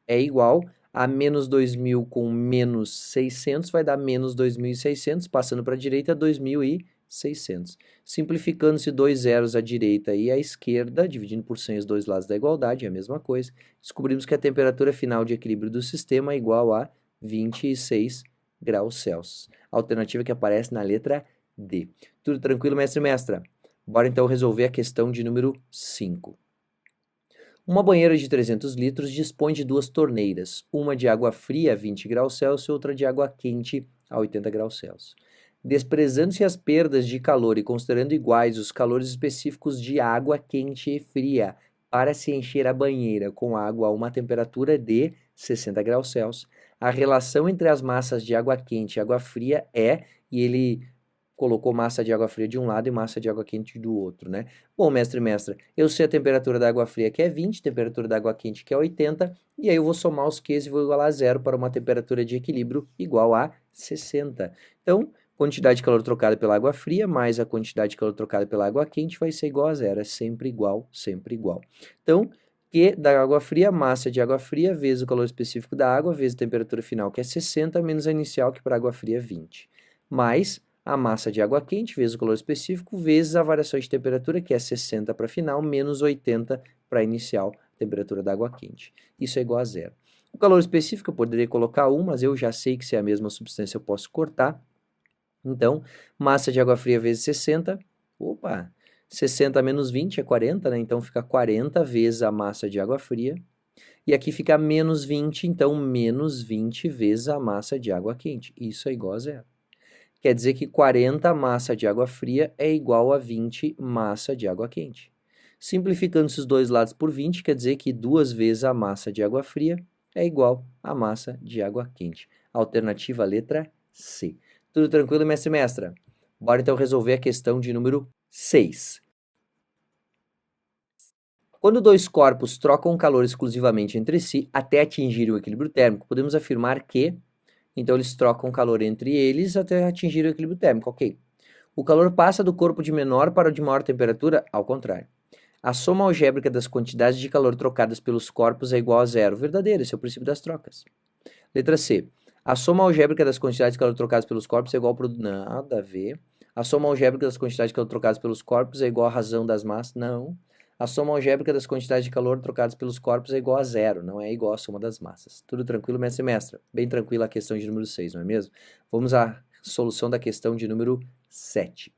é igual a menos 2.000 com menos 600, vai dar menos 2.600, passando para a direita, 2.600. Simplificando-se dois zeros à direita e à esquerda, dividindo por 100 os dois lados da igualdade, é a mesma coisa, descobrimos que a temperatura final de equilíbrio do sistema é igual a 26 graus Celsius. A alternativa que aparece na letra D. Tudo tranquilo, mestre e mestra? Bora então resolver a questão de número 5. Uma banheira de 300 litros dispõe de duas torneiras, uma de água fria a 20 graus Celsius e outra de água quente a 80 graus Celsius. Desprezando-se as perdas de calor e considerando iguais os calores específicos de água quente e fria, para se encher a banheira com água a uma temperatura de 60 graus Celsius, a relação entre as massas de água quente e água fria é, e ele colocou massa de água fria de um lado e massa de água quente do outro, né? Bom, mestre e mestra, eu sei a temperatura da água fria que é 20, temperatura da água quente que é 80, e aí eu vou somar os Qs e vou igualar a zero para uma temperatura de equilíbrio igual a 60. Então, quantidade de calor trocada pela água fria mais a quantidade de calor trocada pela água quente vai ser igual a zero, é sempre igual, sempre igual. Então, Q da água fria, massa de água fria, vezes o calor específico da água, vezes a temperatura final, que é 60, menos a inicial, que para a água fria é 20. Mais a massa de água quente, vezes o calor específico, vezes a variação de temperatura, que é 60 para final, menos 80 para inicial, temperatura da água quente. Isso é igual a zero. O calor específico eu poderia colocar 1, mas eu já sei que se é a mesma substância eu posso cortar. Então, massa de água fria vezes 60, opa, 60 menos 20 é 40, né? Então fica 40 vezes a massa de água fria. E aqui fica menos 20, então menos 20 vezes a massa de água quente. Isso é igual a zero. Quer dizer que 40 massa de água fria é igual a 20 massa de água quente. Simplificando esses dois lados por 20, quer dizer que 2 vezes a massa de água fria é igual a massa de água quente. Alternativa letra C. Tudo tranquilo, mestre e mestra? Bora então resolver a questão de número 6. Quando dois corpos trocam calor exclusivamente entre si até atingirem o equilíbrio térmico, podemos afirmar que então, eles trocam calor entre eles até atingir o equilíbrio térmico, ok. O calor passa do corpo de menor para o de maior temperatura, ao contrário. A soma algébrica das quantidades de calor trocadas pelos corpos é igual a zero. Verdadeiro, esse é o princípio das trocas. Letra C. A soma algébrica das quantidades de calor trocadas pelos corpos é igual ao... Nada a ver. A soma algébrica das quantidades de calor trocadas pelos corpos é igual à razão das massas? Não. A soma algébrica das quantidades de calor trocadas pelos corpos é igual a zero, não é igual à soma das massas. Tudo tranquilo, mestre e mestra? Bem tranquila a questão de número 6, não é mesmo? Vamos à solução da questão de número 7.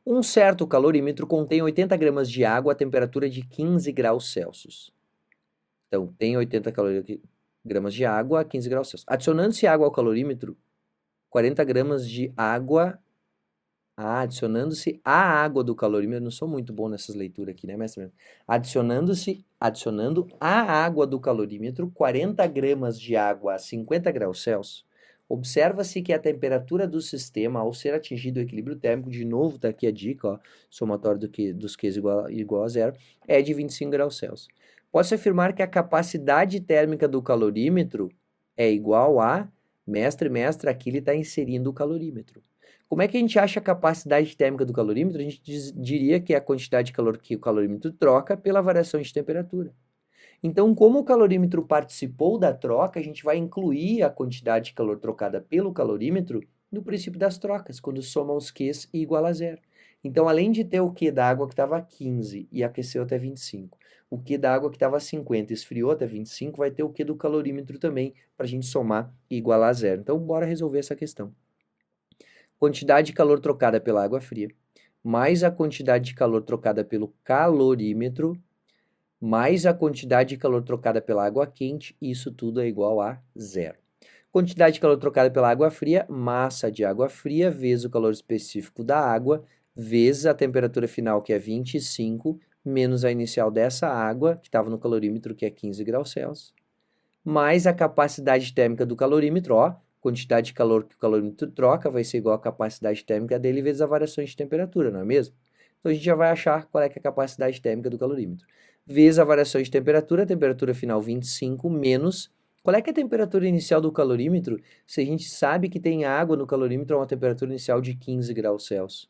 Um certo calorímetro contém 80 gramas de água a temperatura de 15 graus Celsius. Então, tem 80 gramas de água a 15 graus Celsius. Adicionando-se água ao calorímetro, 40 gramas de água... adicionando-se a água do calorímetro, eu não sou muito bom nessas leituras aqui, né, mestre? Adicionando a água do calorímetro, 40 gramas de água a 50 graus Celsius, observa-se que a temperatura do sistema, ao ser atingido o equilíbrio térmico, de novo está aqui a dica, ó, somatório dos Qs igual a zero, é de 25 graus Celsius. Pode-se afirmar que a capacidade térmica do calorímetro é igual a, mestre, aqui ele está inserindo o calorímetro. Como é que a gente acha a capacidade térmica do calorímetro? A gente diria que é a quantidade de calor que o calorímetro troca pela variação de temperatura. Então, como o calorímetro participou da troca, a gente vai incluir a quantidade de calor trocada pelo calorímetro no princípio das trocas, quando soma os Qs e iguala a zero. Então, além de ter o Q da água que estava a 15 e aqueceu até 25, o Q da água que estava a 50 e esfriou até 25, vai ter o Q do calorímetro também, para a gente somar e igualar a zero. Então, bora resolver essa questão. Quantidade de calor trocada pela água fria, mais a quantidade de calor trocada pelo calorímetro, mais a quantidade de calor trocada pela água quente, isso tudo é igual a zero. Quantidade de calor trocada pela água fria, massa de água fria, vezes o calor específico da água, vezes a temperatura final, que é 25, menos a inicial dessa água, que estava no calorímetro, que é 15 graus Celsius, mais a capacidade térmica do calorímetro, ó, quantidade de calor que o calorímetro troca vai ser igual à capacidade térmica dele vezes a variação de temperatura, não é mesmo? Então a gente já vai achar qual é, que é a capacidade térmica do calorímetro. Vezes a variação de temperatura, a temperatura final 25, menos... Qual é, que é a temperatura inicial do calorímetro? Se a gente sabe que tem água no calorímetro a uma temperatura inicial de 15 graus Celsius.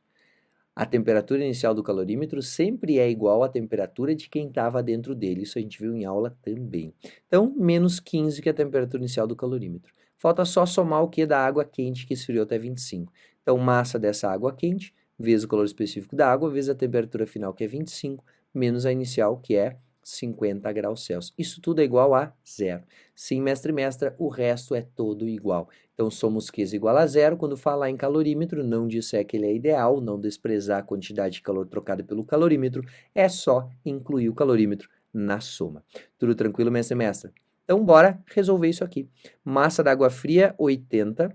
A temperatura inicial do calorímetro sempre é igual à temperatura de quem estava dentro dele. Isso a gente viu em aula também. Então, menos 15, que é a temperatura inicial do calorímetro. Falta só somar o que da água quente que esfriou até 25. Então, massa dessa água quente, vezes o calor específico da água, vezes a temperatura final, que é 25, menos a inicial, que é 50 graus Celsius. Isso tudo é igual a zero. Sim, mestre e mestra, o resto é todo igual. Então, somos Qs igual a zero. Quando falar em calorímetro, não disser que ele é ideal, não desprezar a quantidade de calor trocada pelo calorímetro, é só incluir o calorímetro na soma. Tudo tranquilo, mestre e mestra? Então, bora resolver isso aqui. Massa da água fria, 80,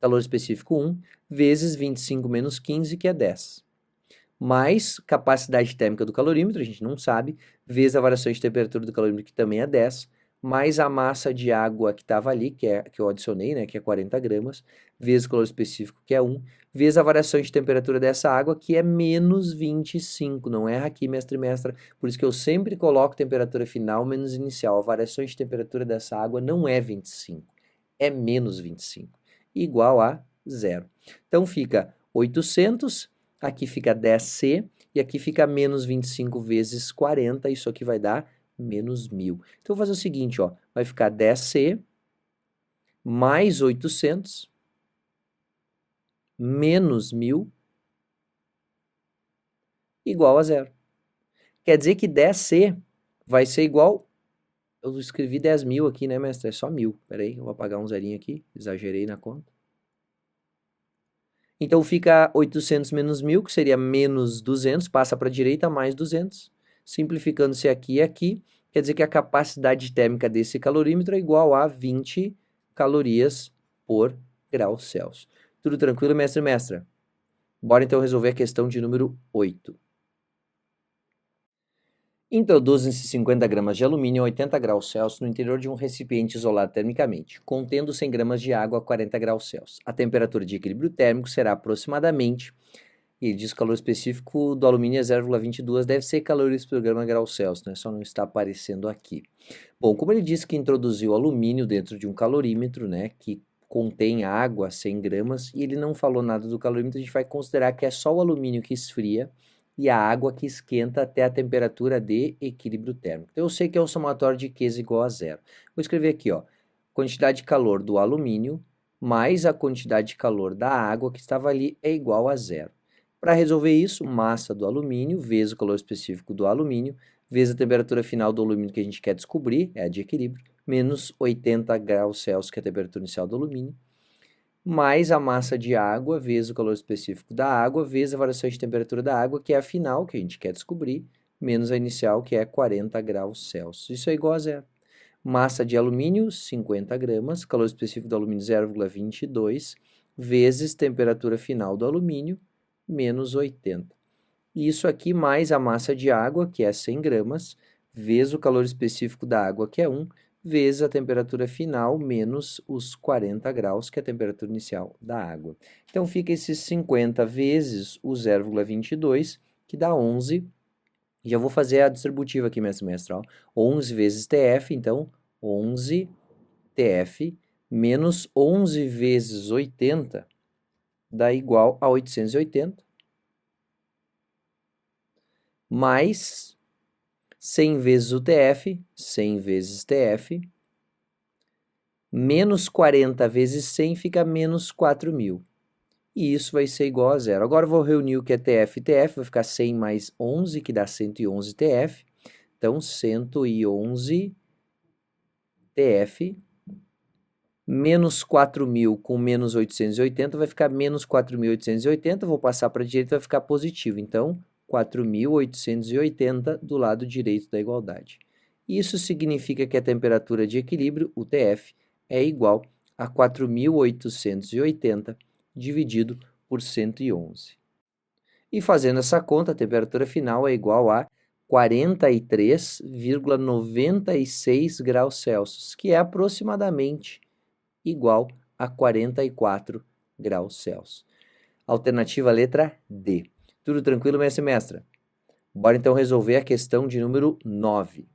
calor específico 1, vezes 25 menos 15, que é 10. Mais capacidade térmica do calorímetro, a gente não sabe, vezes a variação de temperatura do calorímetro, que também é 10, mais a massa de água que estava ali, que eu adicionei, né, que é 40 gramas, vezes o calor específico, que é 1, vezes a variação de temperatura dessa água, que é menos 25. Não erra aqui, mestre e mestra, por isso que eu sempre coloco temperatura final menos inicial. A variação de temperatura dessa água não é 25, é menos 25, igual a zero. Então fica 800, aqui fica 10C, e aqui fica menos 25 vezes 40, isso aqui vai dar menos 1.000. Então, eu vou fazer o seguinte, ó, vai ficar 10C mais 800 menos 1.000 igual a zero. Quer dizer que 10C vai ser igual... Eu escrevi 10.000 aqui, né, mestre? É só 1.000. Peraí, eu vou apagar um zerinho aqui, exagerei na conta. Então, fica 800 menos 1.000, que seria menos 200, passa para a direita, mais 200. Simplificando-se aqui e aqui, quer dizer que a capacidade térmica desse calorímetro é igual a 20 calorias por grau Celsius. Tudo tranquilo, mestre e mestra? Bora então resolver a questão de número 8. Introduzem-se 50 gramas de alumínio a 80 graus Celsius no interior de um recipiente isolado termicamente, contendo 100 gramas de água a 40 graus Celsius. A temperatura de equilíbrio térmico será aproximadamente, e ele diz que o calor específico do alumínio é 0,22, deve ser calorias por grau Celsius, né? Só não está aparecendo aqui. Bom, como ele disse que introduziu alumínio dentro de um calorímetro, né, que contém água a 100 gramas, e ele não falou nada do calorímetro, a gente vai considerar que é só o alumínio que esfria e a água que esquenta até a temperatura de equilíbrio térmico. Então, eu sei que é o somatório de Qs igual a zero. Vou escrever aqui, ó, quantidade de calor do alumínio mais a quantidade de calor da água que estava ali é igual a zero. Para resolver isso, massa do alumínio vezes o calor específico do alumínio vezes a temperatura final do alumínio que a gente quer descobrir, é a de equilíbrio, menos 80 graus Celsius, que é a temperatura inicial do alumínio, mais a massa de água, vezes o calor específico da água, vezes a variação de temperatura da água, que é a final, que a gente quer descobrir, menos a inicial, que é 40 graus Celsius. Isso é igual a zero. Massa de alumínio, 50 gramas, calor específico do alumínio, 0,22, vezes temperatura final do alumínio, menos 80. Isso aqui mais a massa de água, que é 100 gramas, vezes o calor específico da água, que é 1, vezes a temperatura final, menos os 40 graus, que é a temperatura inicial da água. Então, fica esses 50 vezes o 0,22, que dá 11. Já vou fazer a distributiva aqui, mestre mestral. 11 vezes TF, então, 11 TF, menos 11 vezes 80, dá igual a 880, mais 100 vezes o TF, 100 vezes TF, Menos 40 vezes 100 fica menos 4.000. E isso vai ser igual a zero. Agora eu vou reunir o que é TF e TF, vai ficar 100 mais 11, que dá 111 TF. Então, 111 TF menos 4.000 com menos 880 vai ficar menos 4.880. Vou passar para a direita, vai ficar positivo. Então, 4.880 do lado direito da igualdade. Isso significa que a temperatura de equilíbrio, o TF, é igual a 4.880 dividido por 111. E fazendo essa conta, a temperatura final é igual a 43,96 graus Celsius, que é aproximadamente igual a 44 graus Celsius. Alternativa letra D. Tudo tranquilo, mestre e mestra? Bora então resolver a questão de número 9.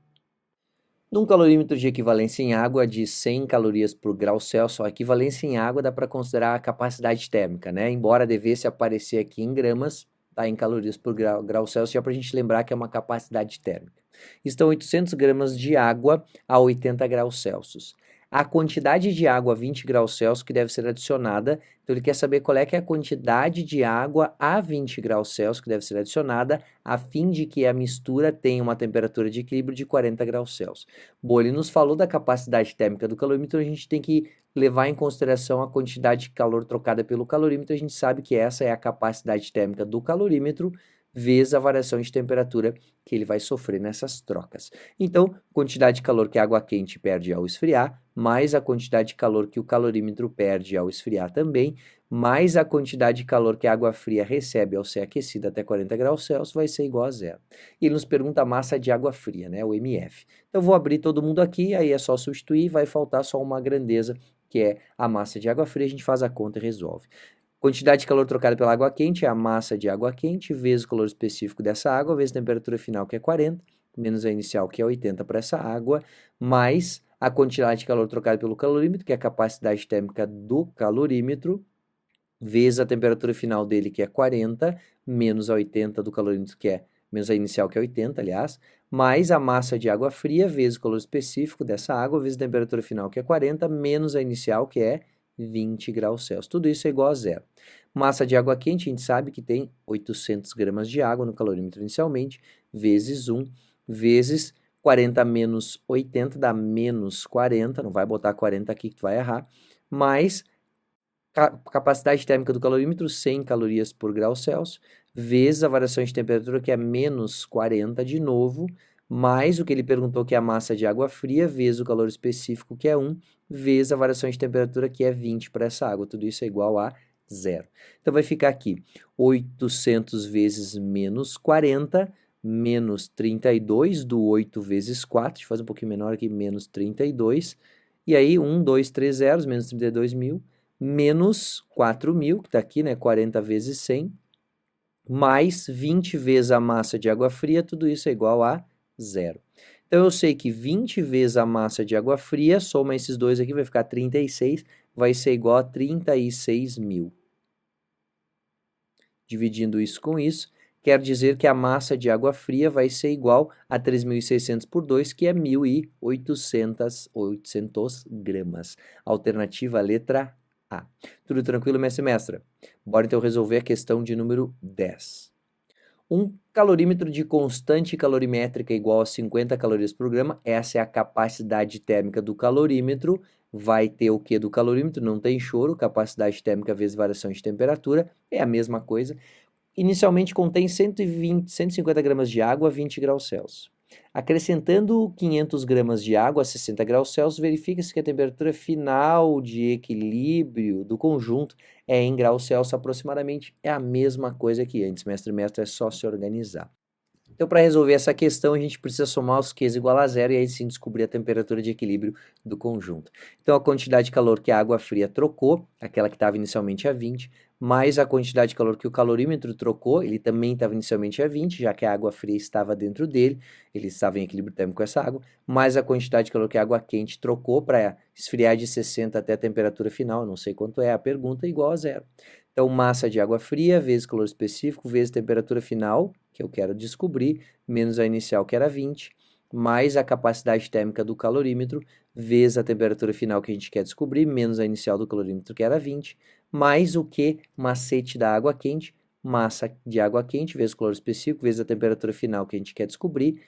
Num calorímetro de equivalência em água de 100 calorias por grau Celsius, a equivalência em água dá para considerar a capacidade térmica, né? Embora devesse aparecer aqui em gramas, tá em calorias por grau Celsius, já para a gente lembrar que é uma capacidade térmica. Estão 800 gramas de água a 80 graus Celsius. A quantidade de água a 20 graus Celsius que deve ser adicionada, então ele quer saber qual é que é a quantidade de água a 20 graus Celsius que deve ser adicionada a fim de que a mistura tenha uma temperatura de equilíbrio de 40 graus Celsius. Bom, ele nos falou da capacidade térmica do calorímetro, a gente tem que levar em consideração a quantidade de calor trocada pelo calorímetro, a gente sabe que essa é a capacidade térmica do calorímetro vezes a variação de temperatura que ele vai sofrer nessas trocas. Então, quantidade de calor que a água quente perde ao esfriar, mais a quantidade de calor que o calorímetro perde ao esfriar também, mais a quantidade de calor que a água fria recebe ao ser aquecida até 40 graus Celsius, vai ser igual a zero. E ele nos pergunta a massa de água fria, né, o MF. Então, vou abrir todo mundo aqui, aí é só substituir, vai faltar só uma grandeza, que é a massa de água fria, a gente faz a conta e resolve. Quantidade de calor trocada pela água quente é a massa de água quente vezes o calor específico dessa água, vezes a temperatura final, que é 40, menos a inicial, que é 80 para essa água, mais a quantidade de calor trocada pelo calorímetro, que é a capacidade térmica do calorímetro, vezes a temperatura final dele, que é 40, menos a 80 do calorímetro, que é menos a inicial, que é 80, aliás, mais a massa de água fria, vezes o calor específico dessa água, vezes a temperatura final, que é 40, menos a inicial, que é 20 graus Celsius. Tudo isso é igual a zero. Massa de água quente, a gente sabe que tem 800 gramas de água no calorímetro inicialmente, vezes 1, vezes 40 menos 80 dá menos 40, não vai botar 40 aqui que tu vai errar, mais capacidade térmica do calorímetro, 100 calorias por grau Celsius, vezes a variação de temperatura, que é menos 40 de novo, mais o que ele perguntou, que é a massa de água fria, vezes o calor específico, que é 1, vezes a variação de temperatura, que é 20 para essa água. Tudo isso é igual a zero. Então, vai ficar aqui 800 vezes menos 40, menos 32, do 8 vezes 4, deixa eu fazer um pouquinho menor aqui, menos 32, e aí 1, 2, 3 zeros, menos 32.000, menos 4.000, que está aqui, né, 40 vezes 100, mais 20 vezes a massa de água fria, tudo isso é igual a zero. Então, eu sei que 20 vezes a massa de água fria, soma esses dois aqui, vai ficar 36, vai ser igual a 36.000. Dividindo isso com isso, quer dizer que a massa de água fria vai ser igual a 3.600 por 2, que é 1.800 gramas. Alternativa letra A. Tudo tranquilo, mestre e mestra? Bora então resolver a questão de número 10. Um calorímetro de constante calorimétrica igual a 50 calorias por grama, essa é a capacidade térmica do calorímetro, vai ter o que do calorímetro? Não tem choro, capacidade térmica vezes variação de temperatura, é a mesma coisa. Inicialmente contém 150 gramas de água a 20 graus Celsius. Acrescentando 500 gramas de água a 60 graus Celsius, verifica-se que a temperatura final de equilíbrio do conjunto é em graus Celsius aproximadamente. É a mesma coisa que antes, mestre e mestre, é só se organizar. Então, para resolver essa questão, a gente precisa somar os Qs igual a zero e aí sim descobrir a temperatura de equilíbrio do conjunto. Então, a quantidade de calor que a água fria trocou, aquela que estava inicialmente a 20, mais a quantidade de calor que o calorímetro trocou, ele também estava inicialmente a 20, já que a água fria estava dentro dele, ele estava em equilíbrio térmico com essa água, mais a quantidade de calor que a água quente trocou para esfriar de 60 até a temperatura final, não sei quanto é a pergunta, igual a zero. Então, massa de água fria vezes calor específico vezes temperatura final, que eu quero descobrir, menos a inicial, que era 20, mais a capacidade térmica do calorímetro, vezes a temperatura final que a gente quer descobrir, menos a inicial do calorímetro, que era 20, mais o Q, macete da água quente, massa de água quente, vezes o calor específico, vezes a temperatura final que a gente quer descobrir,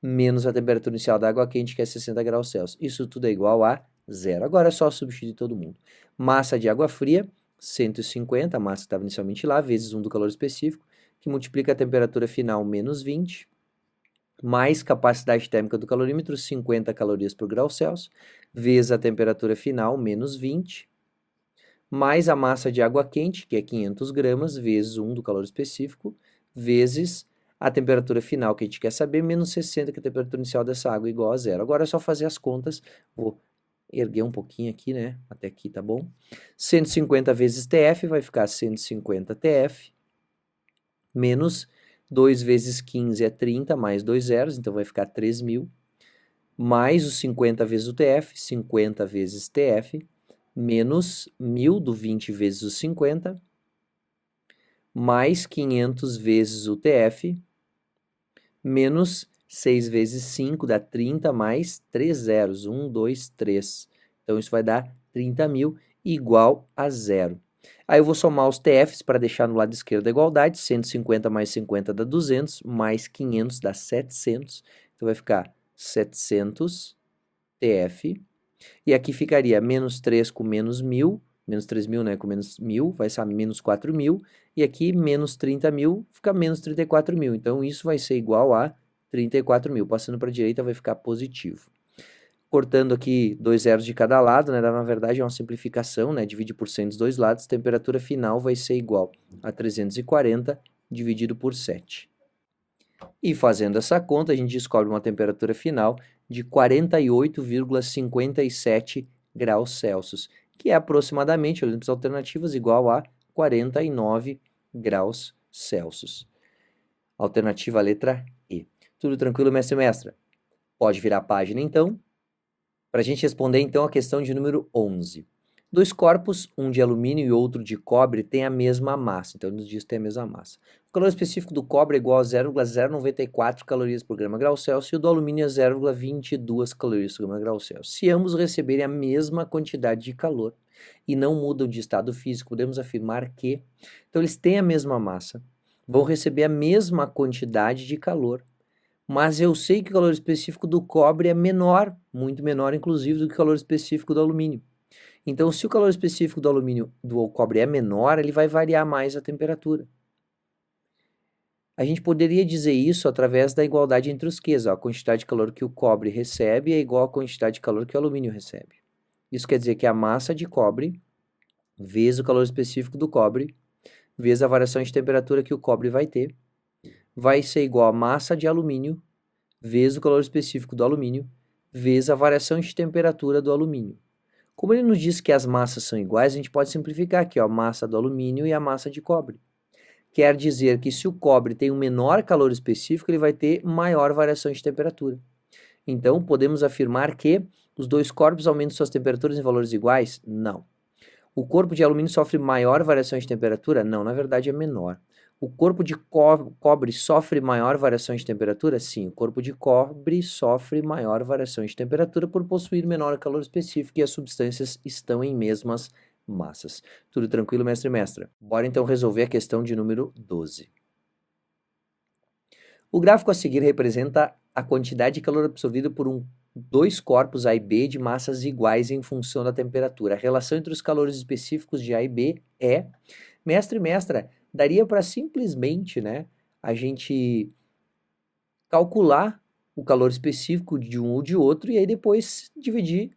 menos a temperatura inicial da água quente, que é 60 graus Celsius. Isso tudo é igual a zero. Agora é só substituir todo mundo. Massa de água fria, 150, a massa que estava inicialmente lá, vezes 1 do calor específico, que multiplica a temperatura final menos 20, mais capacidade térmica do calorímetro, 50 calorias por grau Celsius, vezes a temperatura final, menos 20, mais a massa de água quente, que é 500 gramas, vezes 1 do calor específico, vezes a temperatura final que a gente quer saber, menos 60, que é a temperatura inicial dessa água, igual a zero. Agora é só fazer as contas, vou erguer um pouquinho aqui, né? Até aqui tá bom. 150 vezes TF vai ficar 150 TF, menos 2 vezes 15 é 30, mais 2 zeros, então vai ficar 3.000, mais os 50 vezes o TF, 50 vezes TF, menos 1.000 do 20 vezes o 50, mais 500 vezes o TF, menos 6 vezes 5 dá 30, mais 3 zeros, 1, 2, 3. Então, isso vai dar 30.000 igual a zero. Aí eu vou somar os TFs para deixar no lado esquerdo da igualdade, 150 mais 50 dá 200, mais 500 dá 700, então vai ficar 700 TF, e aqui ficaria menos 3 com menos 1.000, menos 3.000, né, com menos 1.000, vai ser menos 4.000, e aqui menos 30.000, fica menos 34.000, então isso vai ser igual a 34.000, passando para a direita vai ficar positivo. Cortando aqui 2 zeros de cada lado, né, na verdade é uma simplificação, né, divide por 100 dos dois lados, temperatura final vai ser igual a 340 dividido por 7. E fazendo essa conta, a gente descobre uma temperatura final de 48,57 graus Celsius, que é aproximadamente, olhando para as alternativas, igual a 49 graus Celsius. Alternativa letra E. Tudo tranquilo, mestre e mestra? Pode virar a página, então, para a gente responder, então, a questão de número 11. Dois corpos, um de alumínio e outro de cobre, têm a mesma massa. Então, nos diz que tem a mesma massa. O calor específico do cobre é igual a 0,094 calorias por grama grau Celsius e o do alumínio é 0,22 calorias por grama grau Celsius. Se ambos receberem a mesma quantidade de calor e não mudam de estado físico, podemos afirmar que, então, eles têm a mesma massa, vão receber a mesma quantidade de calor, mas eu sei que o calor específico do cobre é menor, muito menor, inclusive, do que o calor específico do alumínio. Então, se o calor específico do alumínio do cobre é menor, ele vai variar mais a temperatura. A gente poderia dizer isso através da igualdade entre os Qs. A quantidade de calor que o cobre recebe é igual à quantidade de calor que o alumínio recebe. Isso quer dizer que a massa de cobre, vezes o calor específico do cobre, vezes a variação de temperatura que o cobre vai ter, vai ser igual a massa de alumínio, vezes o calor específico do alumínio, vezes a variação de temperatura do alumínio. Como ele nos diz que as massas são iguais, a gente pode simplificar aqui, ó, a massa do alumínio e a massa de cobre. Quer dizer que se o cobre tem um menor calor específico, ele vai ter maior variação de temperatura. Então, podemos afirmar que os dois corpos aumentam suas temperaturas em valores iguais? Não. O corpo de alumínio sofre maior variação de temperatura? Não, na verdade é menor. O corpo de cobre sofre maior variação de temperatura? Sim, o corpo de cobre sofre maior variação de temperatura por possuir menor calor específico e as substâncias estão em mesmas massas. Tudo tranquilo, mestre e mestra? Bora então resolver a questão de número 12. O gráfico a seguir representa a quantidade de calor absorvido por dois corpos A e B de massas iguais em função da temperatura. A relação entre os calores específicos de A e B é... Mestre e mestra, daria para simplesmente, né, a gente calcular o calor específico de um ou de outro e aí depois dividir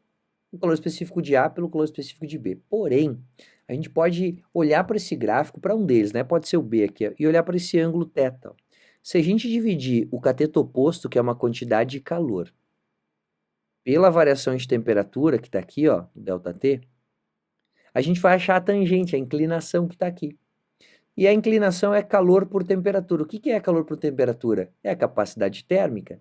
o calor específico de A pelo calor específico de B. Porém, a gente pode olhar para esse gráfico, para um deles, né, pode ser o B aqui, ó, e olhar para esse ângulo θ. Se a gente dividir o cateto oposto, que é uma quantidade de calor, pela variação de temperatura, que está aqui, ó, ΔT, a gente vai achar a tangente, a inclinação que está aqui. E a inclinação é calor por temperatura. O que é calor por temperatura? É a capacidade térmica.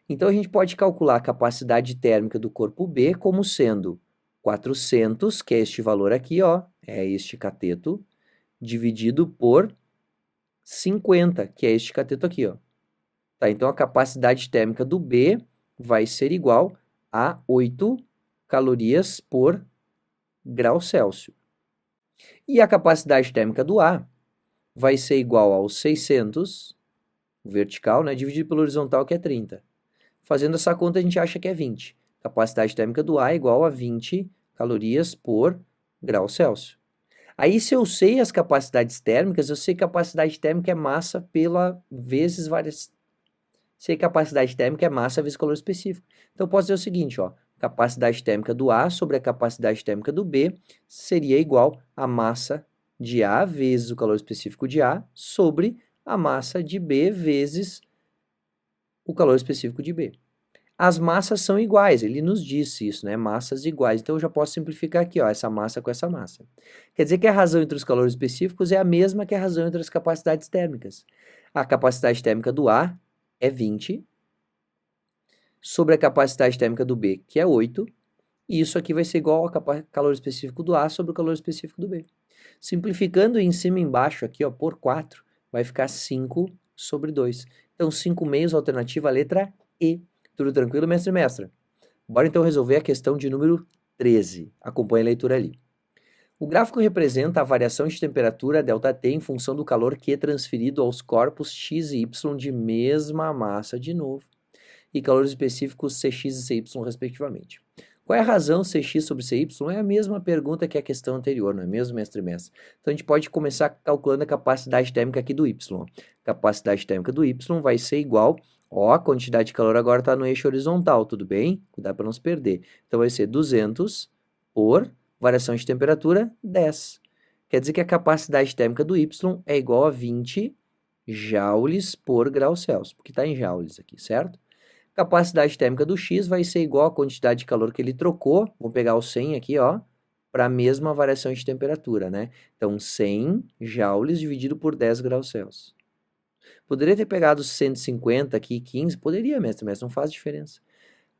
Então, a gente pode calcular a capacidade térmica do corpo B como sendo 400, que é este valor aqui, ó, é este cateto, dividido por 50, que é este cateto aqui, ó. Tá, então, a capacidade térmica do B vai ser igual a 8 calorias por grau Celsius. E a capacidade térmica do A vai ser igual aos 600, vertical, né, dividido pelo horizontal, que é 30. Fazendo essa conta, a gente acha que é 20. Capacidade térmica do A é igual a 20 calorias por grau Celsius. Aí, se eu sei as capacidades térmicas, eu sei que capacidade térmica é massa pela vezes várias... Sei que capacidade térmica é massa vezes calor específico. Então, eu posso dizer o seguinte, ó, capacidade térmica do A sobre a capacidade térmica do B seria igual a massa de A vezes o calor específico de A sobre a massa de B vezes o calor específico de B. As massas são iguais, ele nos disse isso, né? Massas iguais. Então, eu já posso simplificar aqui, ó, essa massa com essa massa. Quer dizer que a razão entre os calores específicos é a mesma que a razão entre as capacidades térmicas. A capacidade térmica do A é 20, sobre a capacidade térmica do B, que é 8, e isso aqui vai ser igual ao calor específico do A sobre o calor específico do B. Simplificando em cima e embaixo aqui, ó, por 4, vai ficar 5 sobre 2. Então, 5 meios, alternativa, letra E. Tudo tranquilo, mestre e mestra? Bora então resolver a questão de número 13. Acompanhe a leitura ali. O gráfico representa a variação de temperatura ΔT em função do calor Q transferido aos corpos X e Y de mesma massa de novo, e calores específicos Cx e Cy, respectivamente. Qual é a razão Cx sobre Cy? É a mesma pergunta que a questão anterior, não é mesmo, mestre e mestra? Então, a gente pode começar calculando a capacidade térmica aqui do Y. Capacidade térmica do Y vai ser igual, ó, a quantidade de calor agora está no eixo horizontal, tudo bem? Cuidado para não se perder. Então, vai ser 200 por variação de temperatura, 10. Quer dizer que a capacidade térmica do Y é igual a 20 joules por grau Celsius, porque está em joules aqui, certo? Capacidade térmica do X vai ser igual à quantidade de calor que ele trocou, vou pegar o 100 aqui, ó, para a mesma variação de temperatura, né? Então, 100 joules dividido por 10 graus Celsius. Poderia ter pegado 150 aqui, 15, poderia, mestre, mas não faz diferença.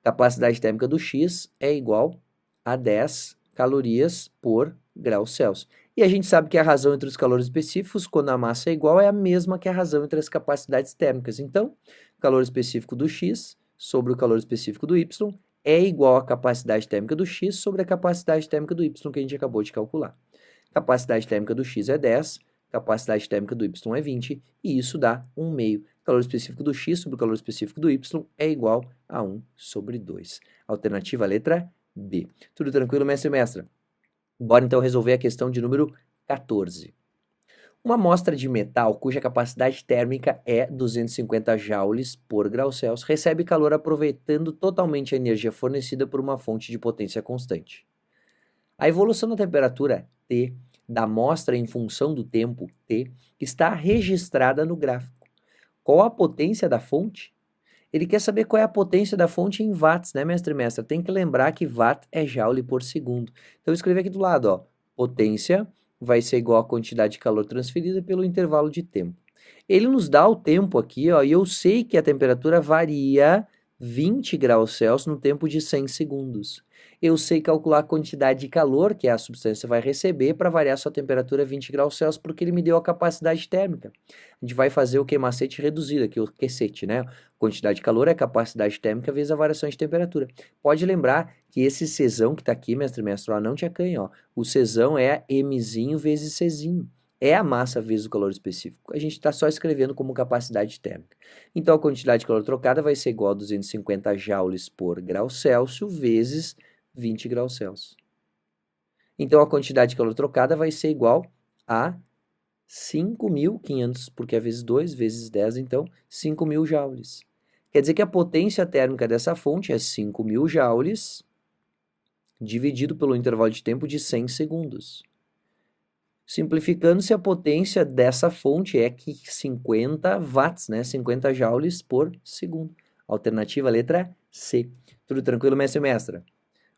Capacidade térmica do X é igual a 10 calorias por grau Celsius. E a gente sabe que a razão entre os calores específicos, quando a massa é igual, é a mesma que a razão entre as capacidades térmicas. Então, o calor específico do X sobre o calor específico do Y é igual à capacidade térmica do X sobre a capacidade térmica do Y que a gente acabou de calcular. Capacidade térmica do X é 10, capacidade térmica do Y é 20, e isso dá 1 meio. Calor específico do X sobre o calor específico do Y é igual a 1 sobre 2. Alternativa letra B. Tudo tranquilo, mestre e mestra? Bora então resolver a questão de número 14. Uma amostra de metal cuja capacidade térmica é 250 joules por grau Celsius recebe calor aproveitando totalmente a energia fornecida por uma fonte de potência constante. A evolução da temperatura T da amostra em função do tempo T está registrada no gráfico. Qual a potência da fonte? Ele quer saber qual é a potência da fonte em watts, né, mestre e mestra? Tem que lembrar que watt é joule por segundo. Então, eu escrevi aqui do lado, ó, potência vai ser igual à quantidade de calor transferida pelo intervalo de tempo. Ele nos dá o tempo aqui, ó, e eu sei que a temperatura varia 20 graus Celsius no tempo de 100 segundos. Eu sei calcular a quantidade de calor que a substância vai receber para variar sua temperatura 20 graus Celsius, porque ele me deu a capacidade térmica. A gente vai fazer o macete reduzido aqui, o QCT, né? Quantidade de calor é a capacidade térmica vezes a variação de temperatura. Pode lembrar que esse Czão que está aqui, mestre, ó, não te acanha, ó. O Czão é Mzinho vezes Czinho. É a massa vezes o calor específico. A gente está só escrevendo como capacidade térmica. Então, a quantidade de calor trocada vai ser igual a 250 joules por grau Celsius vezes 20 graus Celsius. Então, a quantidade de calor trocada vai ser igual a 5.500, porque é vezes 2, vezes 10, então 5.000 joules. Quer dizer que a potência térmica dessa fonte é 5.000 joules dividido pelo intervalo de tempo de 100 segundos. Simplificando-se, a potência dessa fonte é 50 watts, né? 50 joules por segundo. Alternativa letra C. Tudo tranquilo, mestre e mestra?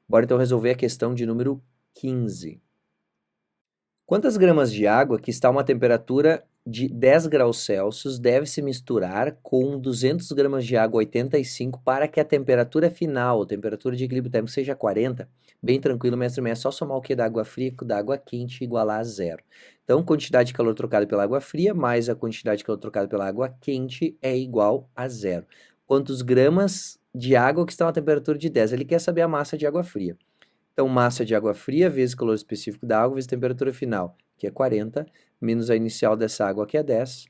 Bora então resolver a questão de número 15. Quantas gramas de água que está a uma temperatura de 10 graus Celsius deve se misturar com 200 gramas de água 85 para que a temperatura final, a temperatura de equilíbrio térmico seja 40? Bem tranquilo, mestre, é só somar o que da água fria com da água quente e igualar a zero. Então, quantidade de calor trocada pela água fria mais a quantidade de calor trocada pela água quente é igual a zero. Quantos gramas de água que está a uma temperatura de 10. Ele quer saber a massa de água fria. Então, massa de água fria vezes o calor específico da água vezes a temperatura final, que é 40, menos a inicial dessa água, que é 10,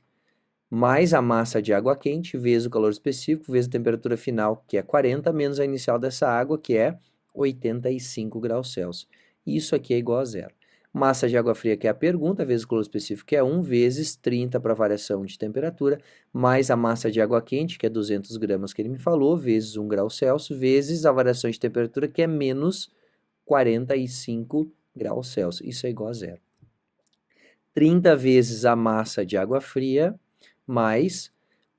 mais a massa de água quente vezes o calor específico vezes a temperatura final, que é 40, menos a inicial dessa água, que é 85 graus Celsius. Isso aqui é igual a zero. Massa de água fria, que é a pergunta, vezes o calor específico, que é 1, vezes 30 para variação de temperatura, mais a massa de água quente, que é 200 gramas que ele me falou, vezes 1 grau Celsius, vezes a variação de temperatura, que é menos 45 graus Celsius. Isso é igual a zero. 30 vezes a massa de água fria, mais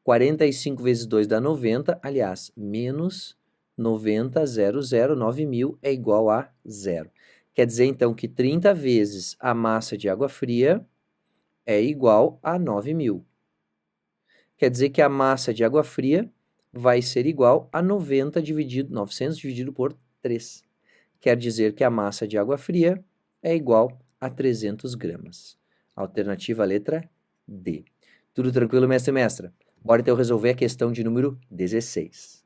45 vezes 2 dá 90, aliás, menos 90, 9.000 é igual a zero. Quer dizer, então, que 30 vezes a massa de água fria é igual a 9.000. Quer dizer que a massa de água fria vai ser igual a 900 dividido por 3. Quer dizer que a massa de água fria é igual a 300 gramas. Alternativa letra D. Tudo tranquilo, mestre e mestra? Bora então resolver a questão de número 16.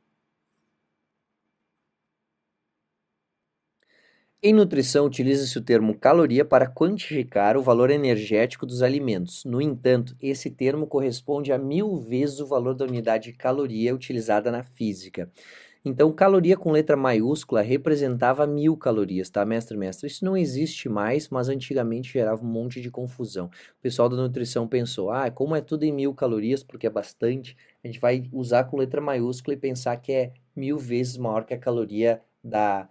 Em nutrição, utiliza-se o termo caloria para quantificar o valor energético dos alimentos. No entanto, esse termo corresponde a 1000 vezes o valor da unidade de caloria utilizada na física. Então, caloria com letra maiúscula representava 1000 calorias, tá, mestre e mestra? Isso não existe mais, mas antigamente gerava um monte de confusão. O pessoal da nutrição pensou, como é tudo em 1000 calorias, porque é bastante, a gente vai usar com letra maiúscula e pensar que é 1000 vezes maior que a caloria da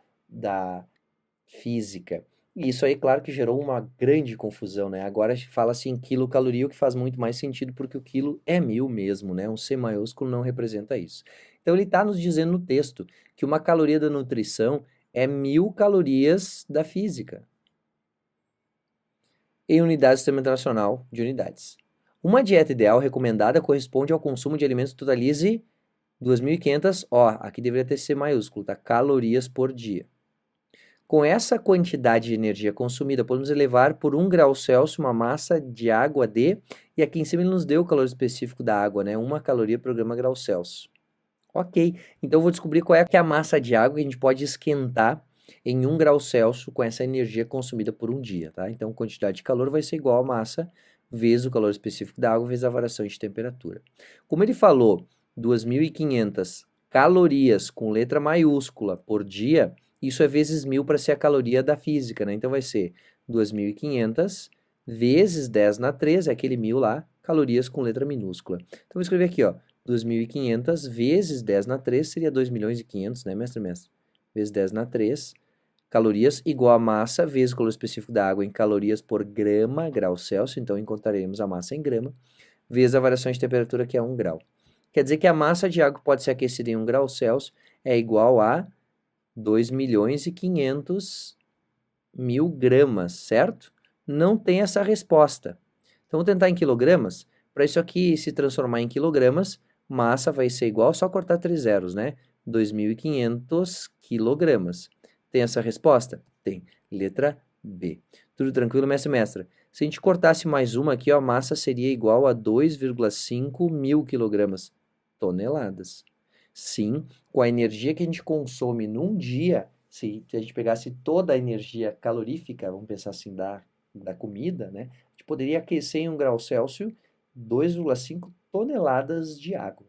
física. E isso aí, claro que gerou uma grande confusão, né? Agora fala-se em quilocaloria, o que faz muito mais sentido, porque o quilo é 1000 mesmo, né? Um C maiúsculo não representa isso. Então, ele está nos dizendo no texto que uma caloria da nutrição é 1000 calorias da física. Em unidade do Sistema Internacional de Unidades. Uma dieta ideal recomendada corresponde ao consumo de alimentos que totalize 2.500, aqui deveria ter C maiúsculo, tá? Calorias por dia. Com essa quantidade de energia consumida, podemos elevar por 1 grau Celsius uma massa de água de... E aqui em cima ele nos deu o calor específico da água, né? 1 caloria por grama grau Celsius. Ok, então eu vou descobrir qual é a massa de água que a gente pode esquentar em 1 grau Celsius com essa energia consumida por um dia, tá? Então, quantidade de calor vai ser igual a massa vezes o calor específico da água vezes a variação de temperatura. Como ele falou 2.500 calorias com letra maiúscula por dia, isso é vezes 1000 para ser a caloria da física, né? Então vai ser 2.500 vezes 10 na 3, é aquele 1000 lá, calorias com letra minúscula. Então vou escrever aqui, 2.500 vezes 10 na 3 seria 2.500.000, né, mestre? Vezes 10 na 3, calorias igual a massa vezes o calor específico da água em calorias por grama, grau Celsius, então encontraremos a massa em grama, vezes a variação de temperatura, que é 1 grau. Quer dizer que a massa de água pode ser aquecida em 1 grau Celsius é igual a 2.500.000 gramas, certo? Não tem essa resposta. Então, vou tentar em quilogramas. Para isso aqui se transformar em quilogramas, massa vai ser igual, só cortar 3 zeros, né? 2.500 quilogramas. Tem essa resposta? Tem. Letra B. Tudo tranquilo, mestre e mestra? Se a gente cortasse mais uma aqui, a massa seria igual a 2,5 mil quilogramas, toneladas. Sim, com a energia que a gente consome num dia, se a gente pegasse toda a energia calorífica, vamos pensar assim, da comida, né? A gente poderia aquecer em 1 grau Celsius 2,5 toneladas de água.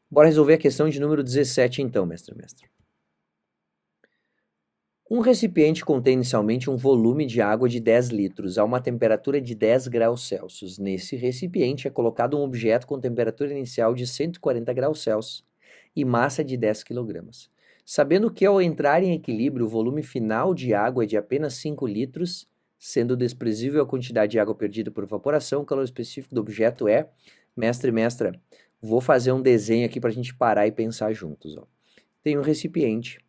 Bora resolver a questão de número 17 então, mestre e mestra. Um recipiente contém inicialmente um volume de água de 10 litros a uma temperatura de 10 graus Celsius. Nesse recipiente é colocado um objeto com temperatura inicial de 140 graus Celsius e massa de 10 kg. Sabendo que ao entrar em equilíbrio o volume final de água é de apenas 5 litros, sendo desprezível a quantidade de água perdida por evaporação, o calor específico do objeto é... Mestre e mestra, vou fazer um desenho aqui para a gente parar e pensar juntos. Tem um recipiente.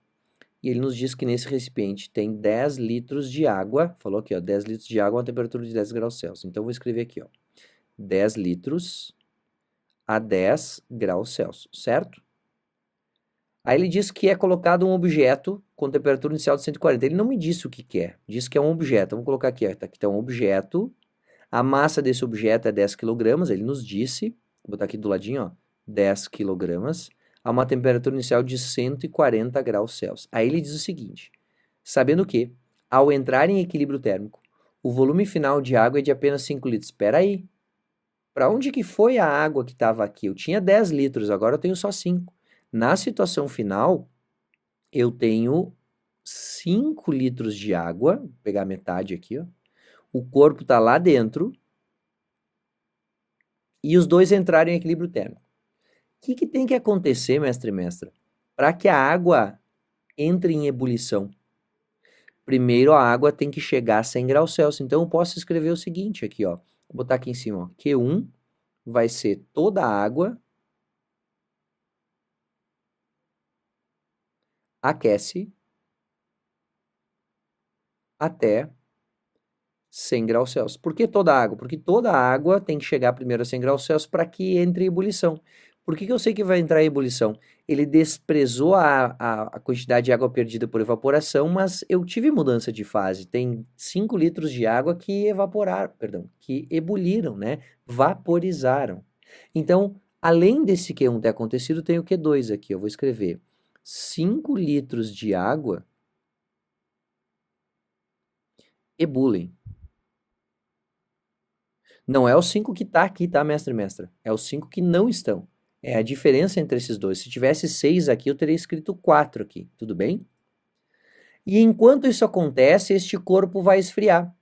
E ele nos diz que nesse recipiente tem 10 litros de água. Falou aqui, 10 litros de água a uma temperatura de 10 graus Celsius. Então, eu vou escrever aqui, 10 litros a 10 graus Celsius, certo? Aí ele diz que é colocado um objeto com temperatura inicial de 140. Ele não me disse o que é. Diz que é um objeto. Vamos colocar aqui, aqui está um objeto. A massa desse objeto é 10 kg. Ele nos disse, vou botar aqui do ladinho, 10 kg. a uma temperatura inicial de 140 graus Celsius. Aí ele diz o seguinte, sabendo que, ao entrar em equilíbrio térmico, o volume final de água é de apenas 5 litros. Espera aí, para onde que foi a água que estava aqui? Eu tinha 10 litros, agora eu tenho só 5. Na situação final, eu tenho 5 litros de água, vou pegar metade aqui, ó. O corpo está lá dentro e os dois entraram em equilíbrio térmico. O que tem que acontecer, mestre e mestra, para que a água entre em ebulição? Primeiro a água tem que chegar a 100 graus Celsius. Então eu posso escrever o seguinte aqui, ó. Vou botar aqui em cima, ó. Q1 vai ser toda a água aquece até 100 graus Celsius. Por que toda a água? Porque toda a água tem que chegar primeiro a 100 graus Celsius para que entre em ebulição. Por que eu sei que vai entrar em ebulição? Ele desprezou a quantidade de água perdida por evaporação, mas eu tive mudança de fase. Tem 5 litros de água que evaporaram, perdão, que ebuliram, né? Vaporizaram. Então, além desse Q1 ter acontecido, tem o Q2 aqui. Eu vou escrever 5 litros de água ebulem. Não é os 5 que tá aqui, tá, mestre e mestra? É os 5 que não estão. É a diferença entre esses dois. Se tivesse 6 aqui, eu teria escrito 4 aqui, tudo bem? E enquanto isso acontece, este corpo vai esfriar.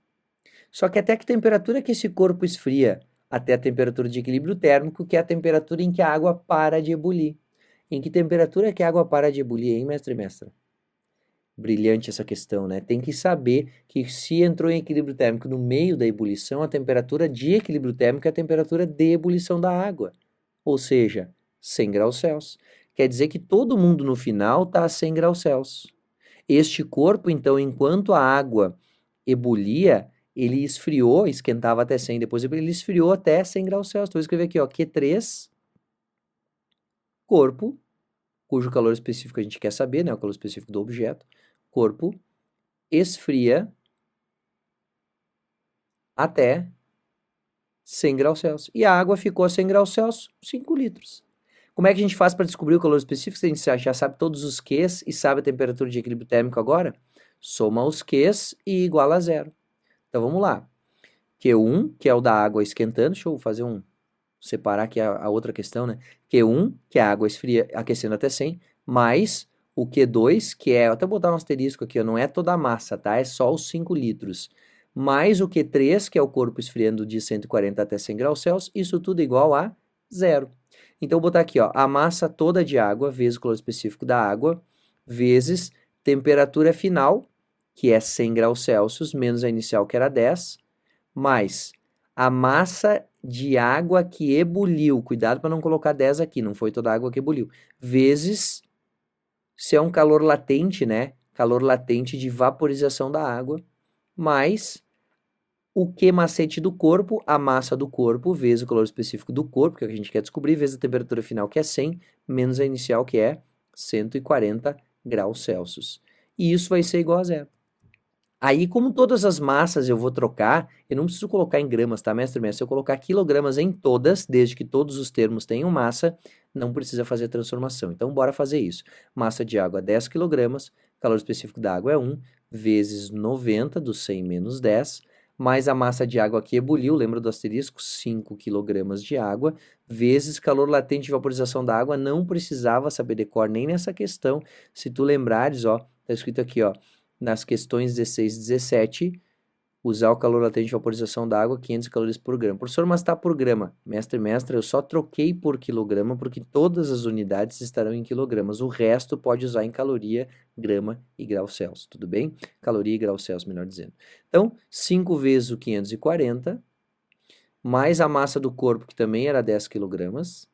Só que até que temperatura que esse corpo esfria? Até a temperatura de equilíbrio térmico, que é a temperatura em que a água para de ebulir. Em que temperatura que a água para de ebulir, hein, mestre e mestra? Brilhante essa questão, né? Tem que saber que se entrou em equilíbrio térmico no meio da ebulição, a temperatura de equilíbrio térmico é a temperatura de ebulição da água, ou seja, 100 graus Celsius. Quer dizer que todo mundo no final está a 100 graus Celsius. Este corpo, então, enquanto a água ebulia, ele esfriou, esquentava até 100, depois ele esfriou até 100 graus Celsius. Então, eu vou escrever aqui, ó, Q3, corpo, cujo calor específico a gente quer saber, né? O calor específico do objeto. Corpo esfria até 100 graus Celsius. E a água ficou a 100 graus Celsius, 5 litros. Como é que a gente faz para descobrir o calor específico? Se a gente já sabe todos os Qs e sabe a temperatura de equilíbrio térmico agora, soma os Qs e iguala a zero. Então vamos lá. Q1, que é o da água esquentando, deixa eu fazer separar aqui a outra questão, né? Q1, que é a água esfria aquecendo até 100, mais o Q2, que é, até botar um asterisco aqui, ó, não é toda a massa, tá? É só os 5 litros. Mais o Q3, que é o corpo esfriando de 140 até 100 graus Celsius, isso tudo igual a zero. Então, eu vou botar aqui, ó, a massa toda de água, vezes o calor específico da água, vezes temperatura final, que é 100 graus Celsius, menos a inicial, que era 10, mais a massa de água que ebuliu, cuidado para não colocar 10 aqui, não foi toda a água que ebuliu, vezes, se é um calor latente, né, calor latente de vaporização da água, mais o Q macete do corpo, a massa do corpo, vezes o calor específico do corpo, que é o que a gente quer descobrir, vezes a temperatura final, que é 100, menos a inicial, que é 140 graus Celsius. E isso vai ser igual a zero. Aí, como todas as massas eu vou trocar, eu não preciso colocar em gramas, tá, mestre? Se eu colocar quilogramas em todas, desde que todos os termos tenham massa, não precisa fazer transformação. Então, bora fazer isso. Massa de água 10 quilogramas, calor específico da água é 1, vezes 90 do 100 menos 10, mais a massa de água que ebuliu, lembra do asterisco? 5 quilogramas de água, vezes calor latente de vaporização da água, não precisava saber decor nem nessa questão. Se tu lembrares, ó, tá escrito aqui, ó, nas questões 16 e 17, usar o calor latente de vaporização da água, 500 calorias por grama. Professor, mas está por grama. Mestre, mestra, eu só troquei por quilograma porque todas as unidades estarão em quilogramas. O resto pode usar em caloria, grama e grau Celsius, tudo bem? Caloria e grau Celsius, melhor dizendo. Então, 5 vezes o 540, mais a massa do corpo, que também era 10 quilogramas,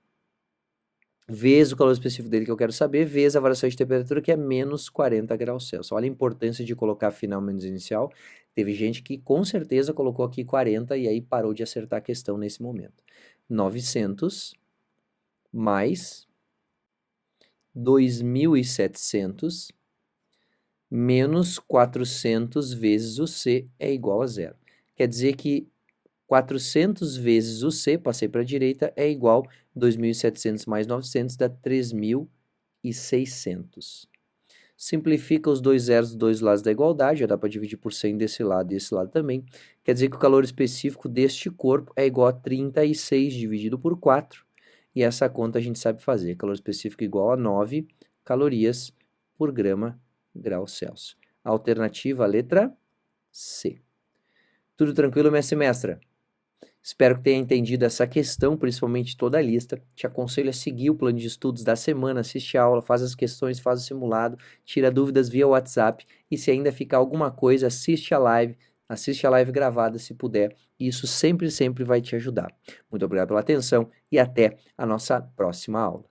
vezes o calor específico dele que eu quero saber, vezes a variação de temperatura, que é menos 40 graus Celsius. Olha a importância de colocar final menos inicial. Teve gente que com certeza colocou aqui 40 e aí parou de acertar a questão nesse momento. 900 mais 2.700 menos 400 vezes o C é igual a zero. Quer dizer que 400 vezes o C, passei para a direita, é igual 2.700 mais 900, dá 3.000 3.600. Simplifica os dois zeros dos dois lados da igualdade, já dá para dividir por 100 desse lado e desse lado também. Quer dizer que o calor específico deste corpo é igual a 36 dividido por 4. E essa conta a gente sabe fazer. Calor específico igual a 9 calorias por grau Celsius. Alternativa, letra C. Tudo tranquilo, mestre e mestra? Espero que tenha entendido essa questão, principalmente toda a lista. Te aconselho a seguir o plano de estudos da semana, assiste a aula, faz as questões, faz o simulado, tira dúvidas via WhatsApp e se ainda ficar alguma coisa, assiste a live gravada se puder. Isso sempre vai te ajudar. Muito obrigado pela atenção e até a nossa próxima aula.